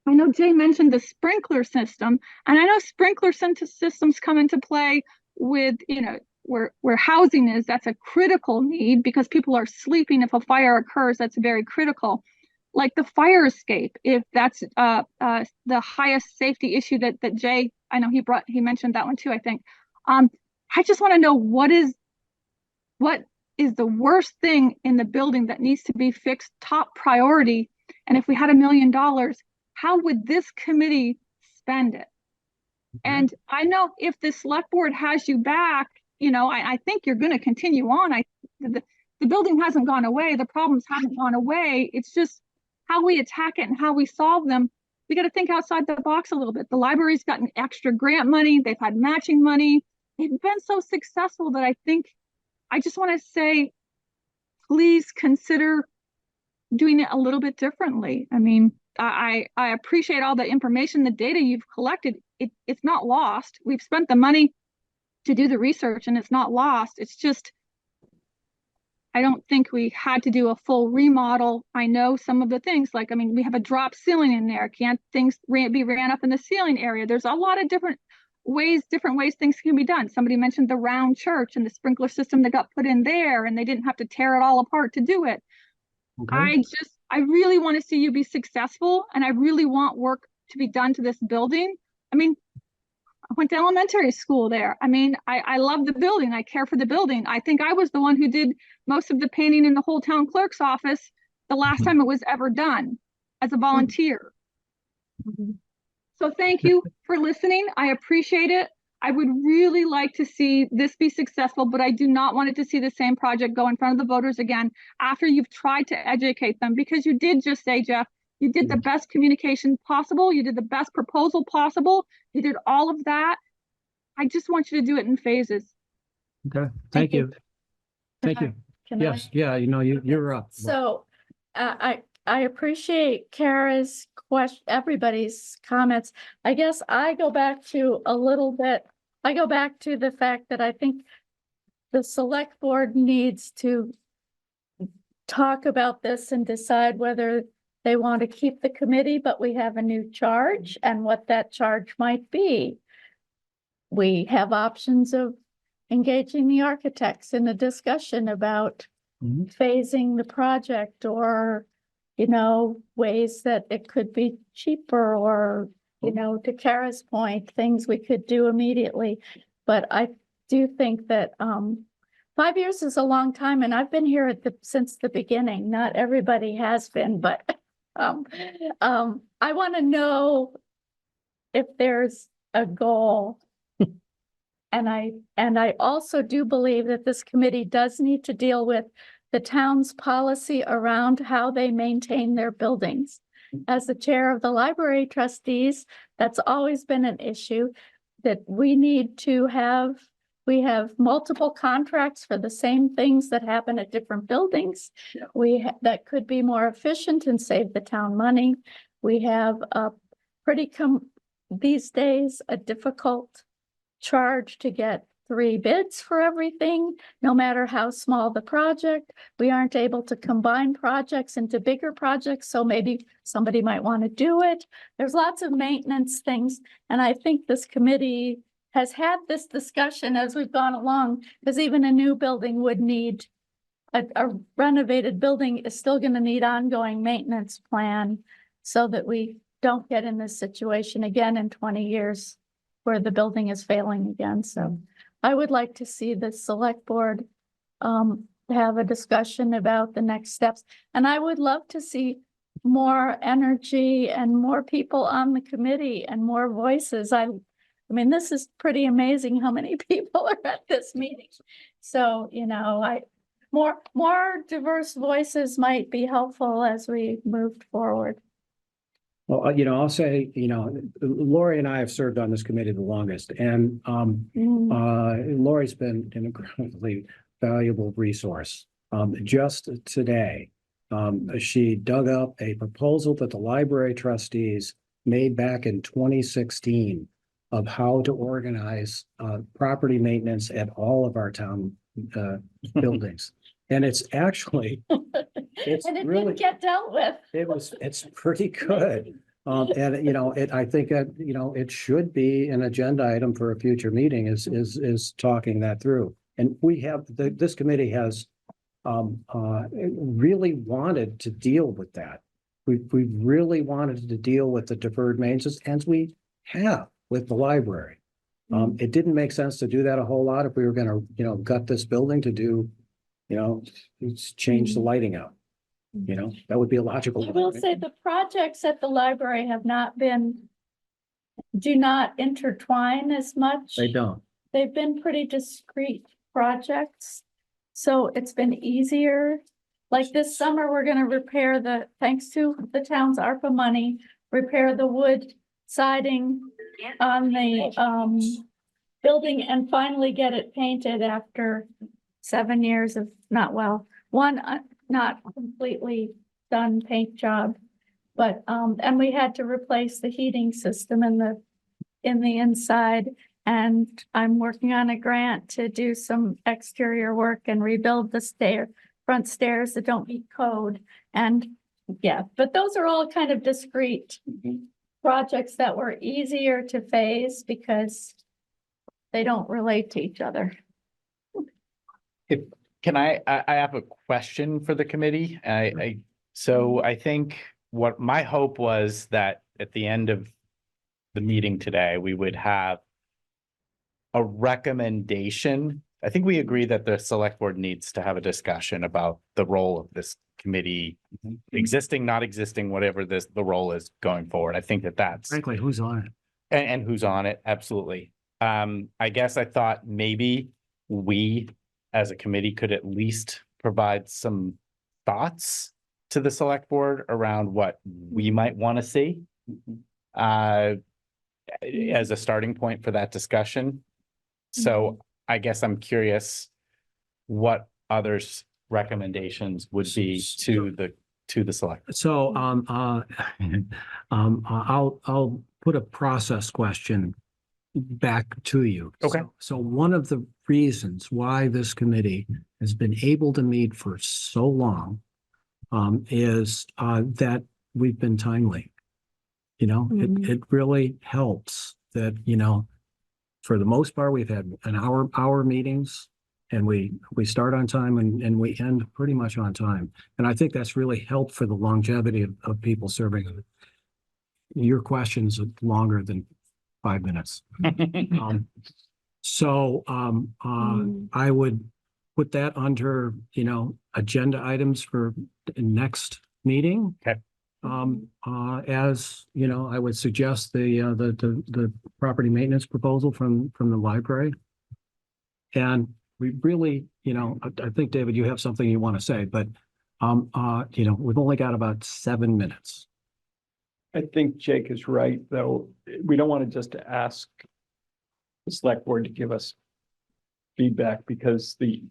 I know Jay mentioned the sprinkler system, and I know sprinkler systems come into play with, you know, where housing is. That's a critical need because people are sleeping. If a fire occurs, that's very critical. Like the fire escape, if that's the highest safety issue that Jay, I know he mentioned that one too, I think. I just want to know what is the worst thing in the building that needs to be fixed, top priority. And if we had $1 million, how would this committee spend it? And I know if the select board has you back, you know, I think you're going to continue on. The building hasn't gone away. The problems haven't gone away. It's just how we attack it and how we solve them. We got to think outside the box a little bit. The library's gotten extra grant money. They've had matching money. They've been so successful that I just want to say, please consider doing it a little bit differently. I mean, I appreciate all the information, the data you've collected. It's not lost. We've spent the money to do the research and it's not lost. It's just, I don't think we had to do a full remodel. I know some of the things, like, I mean, we have a drop ceiling in there. Can't things be ran up in the ceiling area? There's a lot of different ways things can be done. Somebody mentioned the round church and the sprinkler system that got put in there, and they didn't have to tear it all apart to do it. Okay. I really want to see you be successful, and I really want work to be done to this building. I mean, I went to elementary school there. I mean, I love the building. I care for the building. I think I was the one who did most of the painting in the whole town clerk's office the last time it was ever done as a volunteer. So thank you for listening. I appreciate it. I would really like to see this be successful, but I do not want it to see the same project go in front of the voters again after you've tried to educate them, because you did just say, Jeff, you did the best communication possible. You did the best proposal possible. You did all of that. I just want you to do it in phases. Okay, thank you. Thank you. Can I? Yes, yeah, you know, you're up. So I appreciate Kara's question, everybody's comments. I guess I go back to the fact that I think the select board needs to talk about this and decide whether they want to keep the committee, but we have a new charge and what that charge might be. We have options of engaging the architects in a discussion about phasing the project, or, you know, ways that it could be cheaper, or, you know, to Kara's point, things we could do immediately. But I do think that 5 years is a long time, and I've been here since the beginning. Not everybody has been, but I want to know if there's a goal. And I also do believe that this committee does need to deal with the town's policy around how they maintain their buildings. As the chair of the library trustees, that's always been an issue that we need to have. We have multiple contracts for the same things that happen at different buildings. That could be more efficient and save the town money. We have a these days, a difficult charge to get 3 bids for everything, no matter how small the project. We aren't able to combine projects into bigger projects, so maybe somebody might want to do it. There's lots of maintenance things, and I think this committee has had this discussion as we've gone along, because even a new building would need, a renovated building is still going to need ongoing maintenance plan, so that we don't get in this situation again in 20 years where the building is failing again. So I would like to see the select board have a discussion about the next steps. And I would love to see more energy and more people on the committee and more voices. I mean, this is pretty amazing how many people are at this meeting. So, you know, more diverse voices might be helpful as we moved forward. Well, you know, I'll say, you know, Lori and I have served on this committee the longest, and Lori's been an incredibly valuable resource. Just today, she dug up a proposal that the library trustees made back in 2016 of how to organize property maintenance at all of our town buildings. And it's actually it's And it really, didn't get dealt with. it's pretty good. And you know, I think that, you know, it should be an agenda item for a future meeting is talking that through. And we have, this committee has really wanted to deal with that. We really wanted to deal with the deferred maintenance as we have with the library. It didn't make sense to do that a whole lot if we were gonna, you know, gut this building to do, you know, change the lighting out. You know, that would be a logical. I will say the projects at the library have not been, do not intertwine as much. They don't. They've been pretty discrete projects. So it's been easier. Like this summer, we're gonna repair thanks to the town's ARPA money, repair the wood siding on the building and finally get it painted after 7 years of not completely done paint job. But and we had to replace the heating system in the inside. And I'm working on a grant to do some exterior work and rebuild the front stairs that don't meet code. And yeah, but those are all kind of discrete projects that were easier to phase because they don't relate to each other. Can I have a question for the committee? So I think what my hope was that at the end of the meeting today, we would have a recommendation. I think we agree that the select board needs to have a discussion about the role of this committee, existing, not existing, whatever the role is going forward. I think that's. Frankly, who's on it? And who's on it, absolutely. I guess I thought maybe we as a committee could at least provide some thoughts to the select board around what we might want to see as a starting point for that discussion. So I guess I'm curious what others' recommendations would be to the select. So, I'll put a process question back to you. Okay. So one of the reasons why this committee has been able to meet for so long is that we've been timely. You know, it really helps that, you know, for the most part, we've had an hour meetings and we start on time and we end pretty much on time. And I think that's really helped for the longevity of people serving. Your questions are longer than 5 minutes. I would put that under, you know, agenda items for the next meeting. Okay. As you know, I would suggest the property maintenance proposal from the library. And we really, you know, I think, David, you have something you want to say, but you know, we've only got about 7 minutes. I think Jake is right, though. We don't want to just ask the select board to give us feedback because the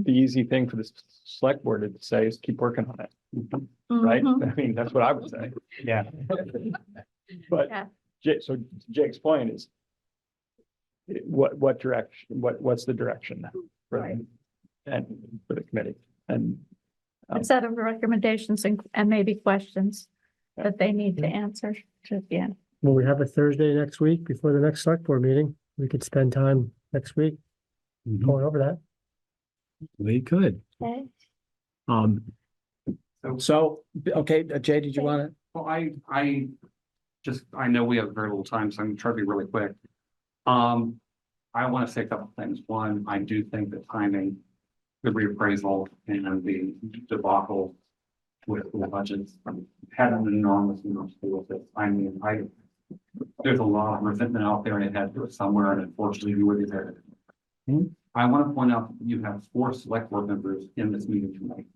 easy thing for the select board to say is keep working on it. Right? I mean, that's what I would say. Yeah. But Yeah. So Jake's point is what direction, what's the direction for them and for the committee? And A set of recommendations and maybe questions that they need to answer to the end. Well, we have a Thursday next week before the next select board meeting. We could spend time next week going over that. We could. Okay. So, okay, Jay, did you want to? Well, I know we have very little time, so I'm gonna try to be really quick. I want to say a couple things. One, I do think the timing, the reappraisal and the debacle with the budgets had an enormous amount to do with it. I mean, there's a lot of resentment out there and it had to go somewhere, and unfortunately you were there. I want to point out that you have 4 select board members in this meeting tonight.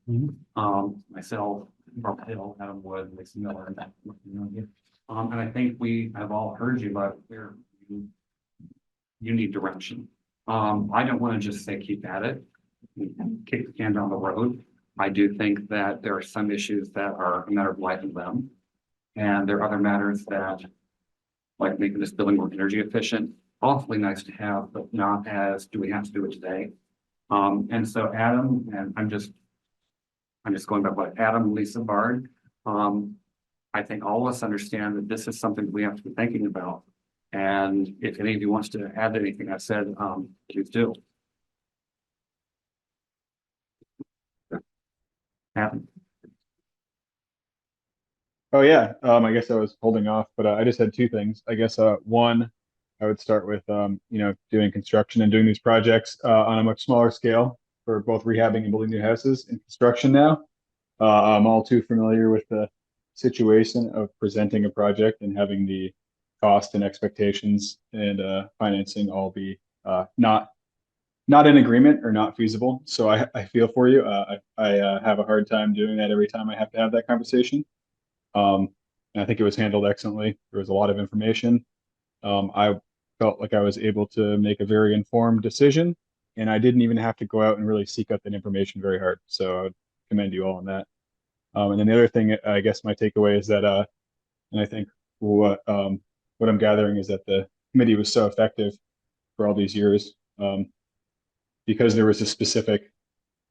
Myself, Robert Hill, Adam Wood, Lisa Miller, and that. And I think we have all heard you about where you need direction. I don't want to just say keep at it, kick the can down the road. I do think that there are some issues that are a matter of life and limb. And there are other matters that, like making this building more energy efficient, awfully nice to have, but not as, do we have to do it today? And so Adam, and I'm just I'm just going by what Adam, Lisa, Bard. I think all of us understand that this is something we have to be thinking about. And if any of you wants to add anything I said, please do. Adam? Oh yeah, I guess I was holding off, but I just had two things. I guess one, I would start with doing construction and doing these projects on a much smaller scale for both rehabbing and building new houses in construction now. I'm all too familiar with the situation of presenting a project and having the cost and expectations and financing all be not in agreement or not feasible. So I feel for you. I have a hard time doing that every time I have to have that conversation. And I think it was handled excellently. There was a lot of information. I felt like I was able to make a very informed decision, and I didn't even have to go out and really seek out that information very hard. So I would commend you all on that. And then the other thing, I guess my takeaway is that, and I think what I'm gathering is that the committee was so effective for all these years because there was a specific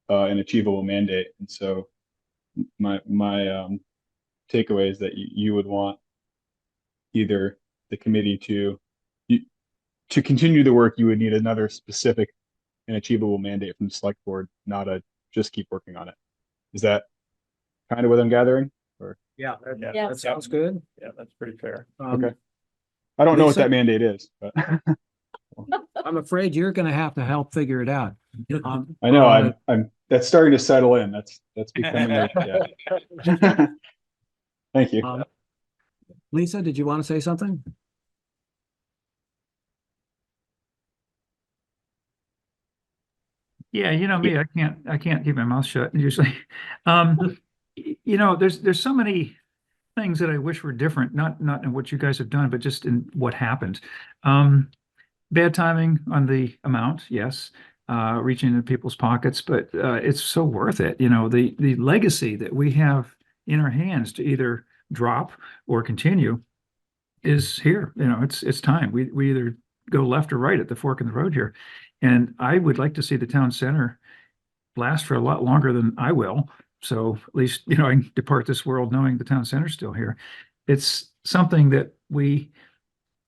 and achievable mandate. And so my takeaway is that you would want either the committee to continue the work, you would need another specific and achievable mandate from the select board, not a just keep working on it. Is that kind of what I'm gathering? Or Yeah, Yeah. that sounds good. Yeah, that's pretty fair. Okay. I don't know what Lisa? that mandate is, but I'm afraid you're gonna have to help figure it out. I know I'm that's starting to settle in. That's becoming yeah. Thank you. Lisa, did you want to say something? Yeah, you know me, I can't keep my mouth shut usually. There's so many things that I wish were different, not in what you guys have done, but just in what happened. Bad timing on the amount, yes, reaching into people's pockets, but it's so worth it. The legacy that we have in our hands to either drop or continue is here. It's time. We either go left or right at the fork in the road here. And I would like to see the town center last for a lot longer than I will. So at least, I can depart this world knowing the town center's still here. It's something that we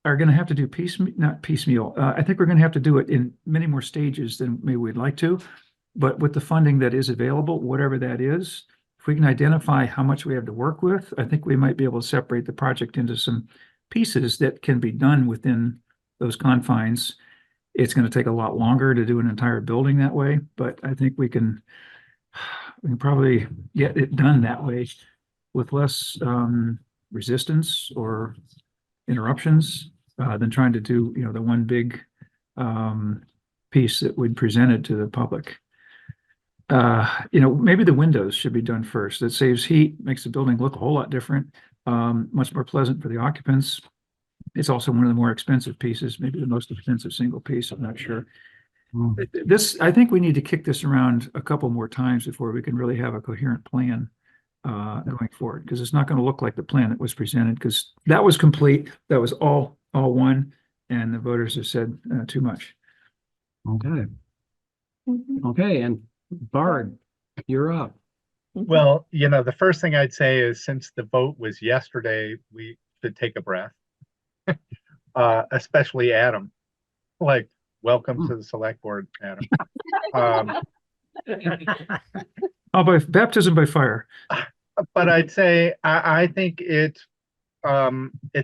are going to have to do not piecemeal. I think we're going to have to do it in many more stages than maybe we'd like to. But with the funding that is available, whatever that is, if we can identify how much we have to work with, I think we might be able to separate the project into some pieces that can be done within those confines. It's going to take a lot longer to do an entire building that way, but I think we can probably get it done that way with less resistance or interruptions than trying to do, the one big piece that we presented to the public. Maybe the windows should be done first. That saves heat, makes the building look a whole lot different, much more pleasant for the occupants. It's also one of the more expensive pieces, maybe the most expensive single piece, I'm not sure. I think we need to kick this around a couple more times before we can really have a coherent plan going forward, because it's not going to look like the plan that was presented, because that was complete. That was all one, and the voters have said too much. Okay. Okay, and Bard, you're up. Well, the first thing I'd say is, since the vote was yesterday, we should take a breath. Especially Adam. Welcome to the select board, Adam. By baptism by fire. But I'd say I think it's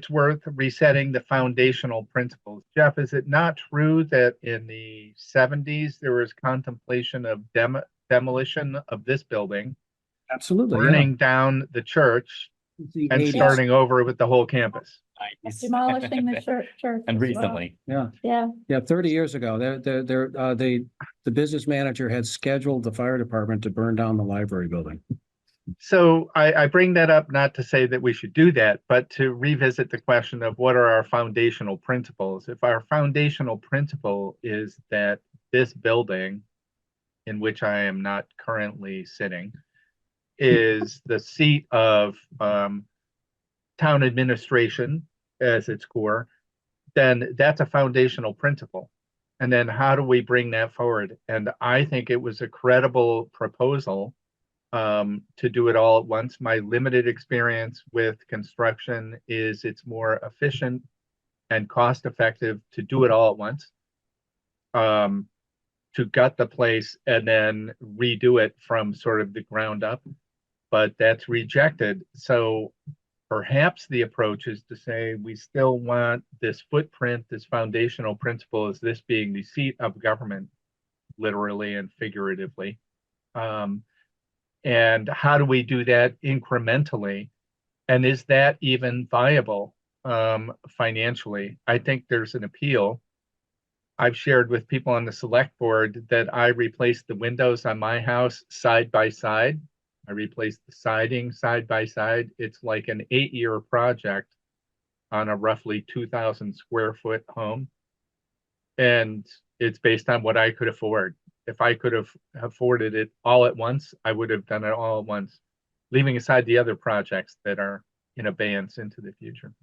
worth resetting the foundational principles. Jeff, is it not true that in the 70s there was contemplation of demolition of this building? Absolutely. Burning down the church and starting over with the whole campus? Demolishing the church. And recently. Yeah. Yeah. 30 years ago, the business manager had scheduled the fire department to burn down the library building. So I bring that up not to say that we should do that, but to revisit the question of what are our foundational principles. If our foundational principle is that this building, in which I am not currently sitting, is the seat of town administration as its core, then that's a foundational principle. And then how do we bring that forward? And I think it was a credible proposal to do it all at once. My limited experience with construction is it's more efficient and cost effective to do it all at once. To gut the place and then redo it from sort of the ground up, but that's rejected. So perhaps the approach is to say we still want this footprint, this foundational principle, is this being the seat of government, literally and figuratively. And how do we do that incrementally? And is that even viable financially? I think there's an appeal. I've shared with people on the select board that I replaced the windows on my house side by side. I replaced the siding side by side. It's like an 8-year project on a roughly 2,000 square foot home. And it's based on what I could afford. If I could have afforded it all at once, I would have done it all at once, leaving aside the other projects that are in abeyance into the future.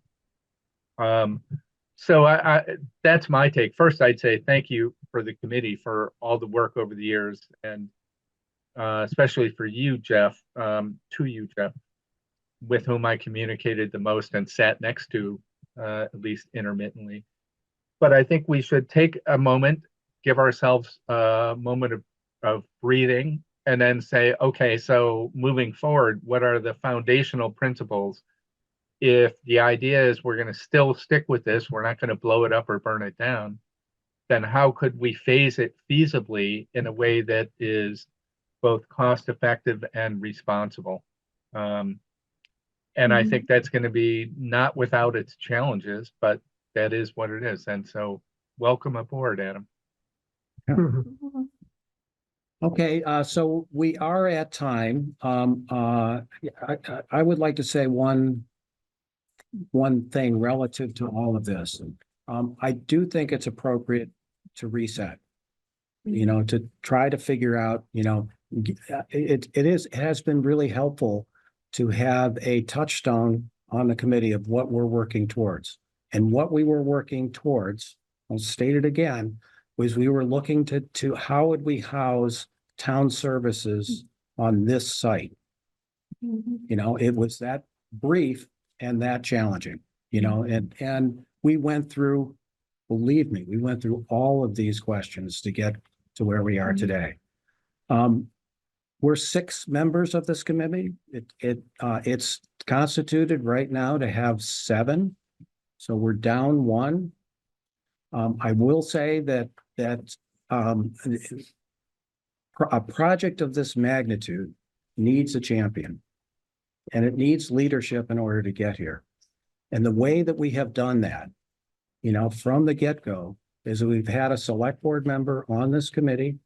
So that's my take. First, I'd say thank you for the committee for all the work over the years, and especially for you, Jeff, with whom I communicated the most and sat next to, at least intermittently. But I think we should take a moment, give ourselves a moment of breathing, and then say, okay, so moving forward, what are the foundational principles? If the idea is we're going to still stick with this, we're not going to blow it up or burn it down, then how could we phase it feasibly in a way that is both cost effective and responsible? And I think that's going to be not without its challenges, but that is what it is. And so welcome aboard, Adam. Okay, so we are at time. I would like to say one thing relative to all of this. I do think it's appropriate to reset, to try to figure out, it has been really helpful to have a touchstone on the committee of what we're working towards. And what we were working towards, I'll state it again, was we were looking to how would we house town services on this site? It was that brief and that challenging, and we went through, believe me, we went through all of these questions to get to where we are today. We're 6 members of this committee. It's constituted right now to have 7. So we're down 1. I will say that a project of this magnitude needs a champion, and it needs leadership in order to get here. And the way that we have done that, from the get-go, is that we've had a select board member on this committee.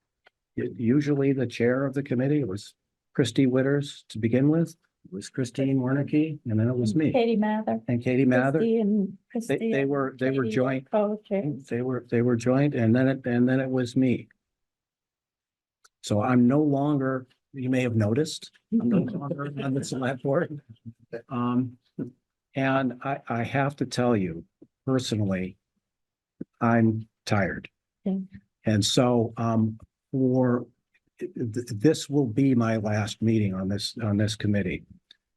Usually the chair of the committee was Christy Witters to begin with. It was Christine Wernicke, and then it was me. Katie Mather. And Katie Mather. They were joint. Co-chairs. They were joint, and then it was me. So I'm no longer, you may have noticed, I'm no longer on the select board. And I have to tell you, personally, I'm tired. Yeah. And so this will be my last meeting on this committee.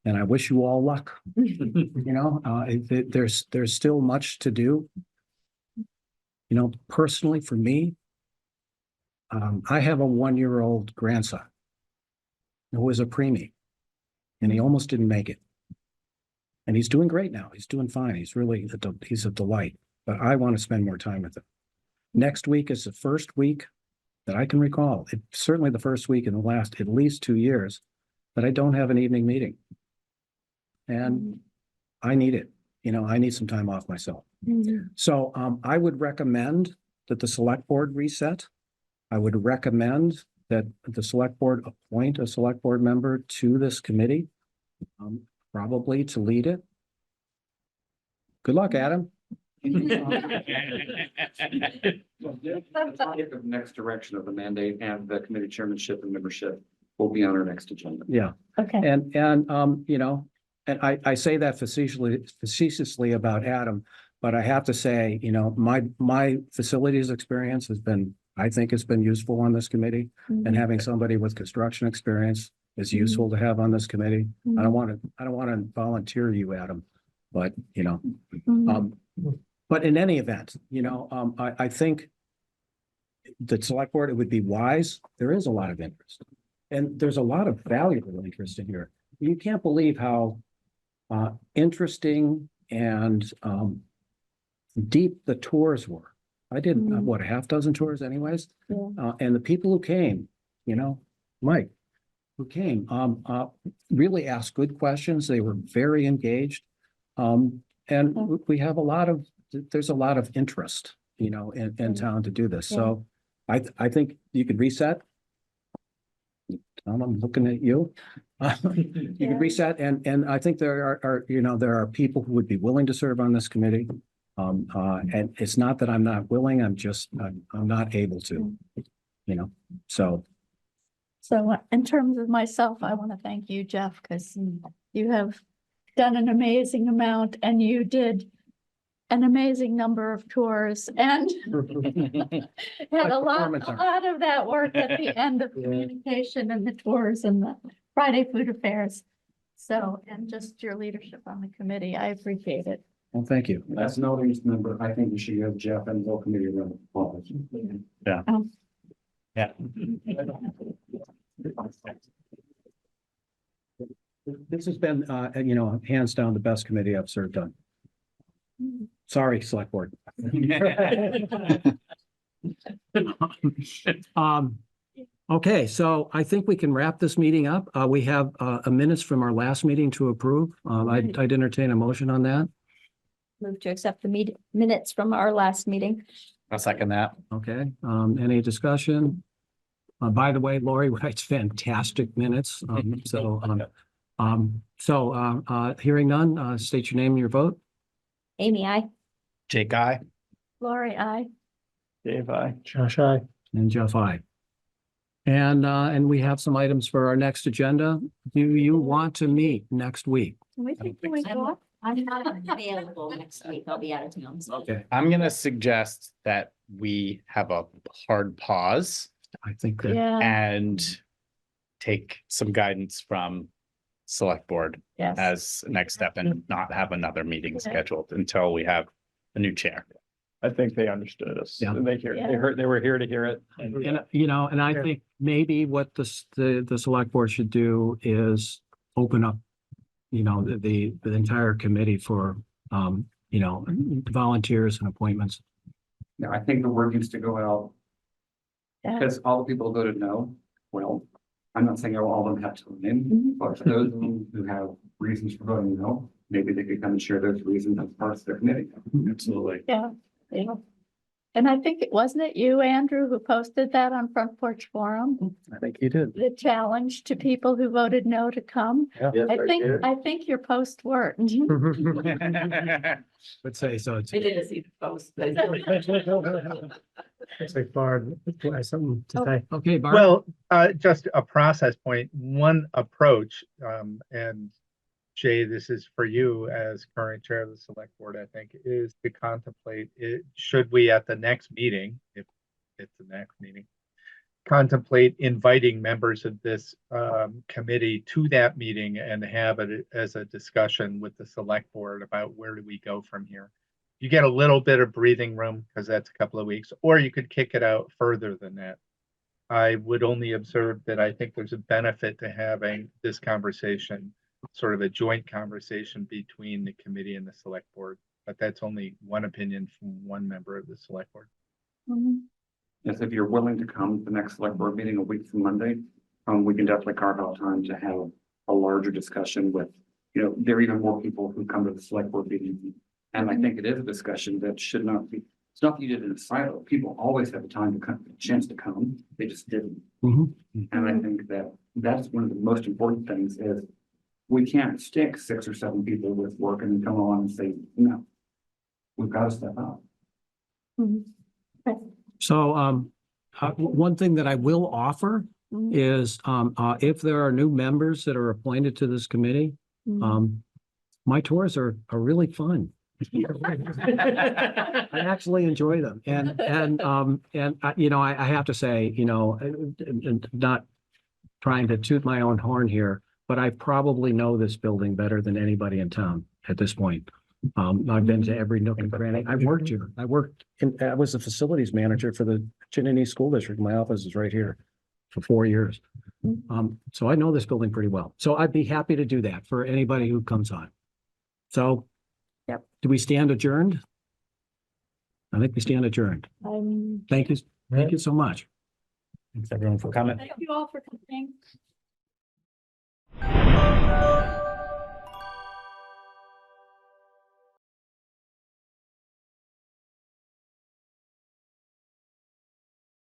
And I wish you all luck. There's still much to do. Personally for me, I have a 1-year-old grandson who was a preemie, and he almost didn't make it. And he's doing great now. He's doing fine. He's a delight, but I want to spend more time with him. Next week is the first week that I can recall. It's certainly the first week in the last at least 2 years that I don't have an evening meeting. And I need it. I need some time off myself. So I would recommend that the select board reset. I would recommend that the select board appoint a select board member to this committee, probably to lead it. Good luck, Adam. The next direction of the mandate and the committee chairmanship and membership will be on our next agenda. Yeah. Okay. And I say that facetiously about Adam, but I have to say, my facilities experience has been, I think it's been useful on this committee, and having somebody with construction experience is useful to have on this committee. I Mhm. don't want to volunteer you, Adam, but you know, Mhm. but in any event, I think the select board, it would be wise. There is a lot of interest. And there's a lot of valuable interest in here. You can't believe how interesting and deep the tours were. I did, Mhm. a half dozen tours anyways? Yeah. And the people who came, Mike, who came, really asked good questions. They were very engaged. And we have there's a lot of interest, in town to do this. So I think you could reset. Tom, I'm looking at you. You could reset, and I think there there are people who would be willing to serve on this committee. And it's not that I'm not willing, I'm not able to, so. So in terms of myself, I want to thank you, Jeff, because you have done an amazing amount and you did an amazing number of tours and had a lot of that work at the end of communication and the tours and the Friday food affairs. So, and just your leadership on the committee, I appreciate it. Well, thank you. As an audience member, I think you should give Jeff and the whole committee a round of applause. Yeah. Yeah. This has been, hands down the best committee I've served on. Sorry, select board. Okay, so I think we can wrap this meeting up. We have a minutes from our last meeting to approve. I'd entertain a motion on that. Move to accept the minutes from our last meeting. I'll second that. Okay, any discussion? By the way, Lori writes fantastic minutes. Hearing none, state your name and your vote. Amy, I. Jake, I. Lori, I. Dave, I. Josh, I. And Jeff, I. And we have some items for our next agenda. Do you want to meet next week? Can we go? I'm not available next week. I'll be out of town. Okay, I'm gonna suggest that we have a hard pause I think that, Yeah, and take some guidance from select board yes. as next step and not have another meeting Okay. scheduled until we have a new chair. I think they understood us. Yeah. They were here to hear it. And and I think maybe what the select board should do is open up, the entire committee for, volunteers and appointments. Yeah, I think the word needs to go out Yeah. because all the people voted no. Well, I'm not saying all of them have to remain, Mhm. but for those of them who have reasons for voting no, maybe they could come and share those reasons as parts of their committee. Absolutely. Yeah. And I think wasn't it you, Andrew, who posted that on Front Porch Forum? I think you did. The challenge to people who voted no to come. Yes, I think your post worked. Would say so. I didn't see the post. but- Looks like Barb has something to say. Okay, Barb. Well, just a process point, one approach, and Jay, this is for you as current chair of the select board, I think, is to contemplate it, should we at the next meeting, if it's the next meeting, contemplate inviting members of this committee to that meeting and have it as a discussion with the select board about where do we go from here. You get a little bit of breathing room because that's a couple of weeks, or you could kick it out further than that. I would only observe that I think there's a benefit to having this conversation, sort of a joint conversation between the committee and the select board, but that's only one opinion from one member of the select board. Mhm. Yes, if you're willing to come to the next select board meeting a week from Monday, we can definitely carve out time to have a larger discussion with, there are even more people who come to the select board meeting. And I think it is a discussion that should not be, it's not that you did it in a silo. People always have the time to come, a chance to come. They just didn't. Mhm. And I think that that's one of the most important things is we can't stick 6 or 7 people with work and then come along and say, no, we've got to step up. Mhm. So, one thing that I will offer Mhm. is, if there are new members that are appointed to this committee, Mhm. my tours are really fun. I actually enjoy them, and I have to say, not trying to toot my own horn here, but I probably know this building better than anybody in town at this point. I've been to every nook and cranny. I worked here. I was the facilities manager for the Chinese School District. My office is right here for 4 years. So I know this building pretty well. So I'd be happy to do that for anybody who comes on. So. Yep. Do we stand adjourned? I think we stand adjourned. Thank you. Thank you so much. Thanks everyone for coming. Thank you all for coming.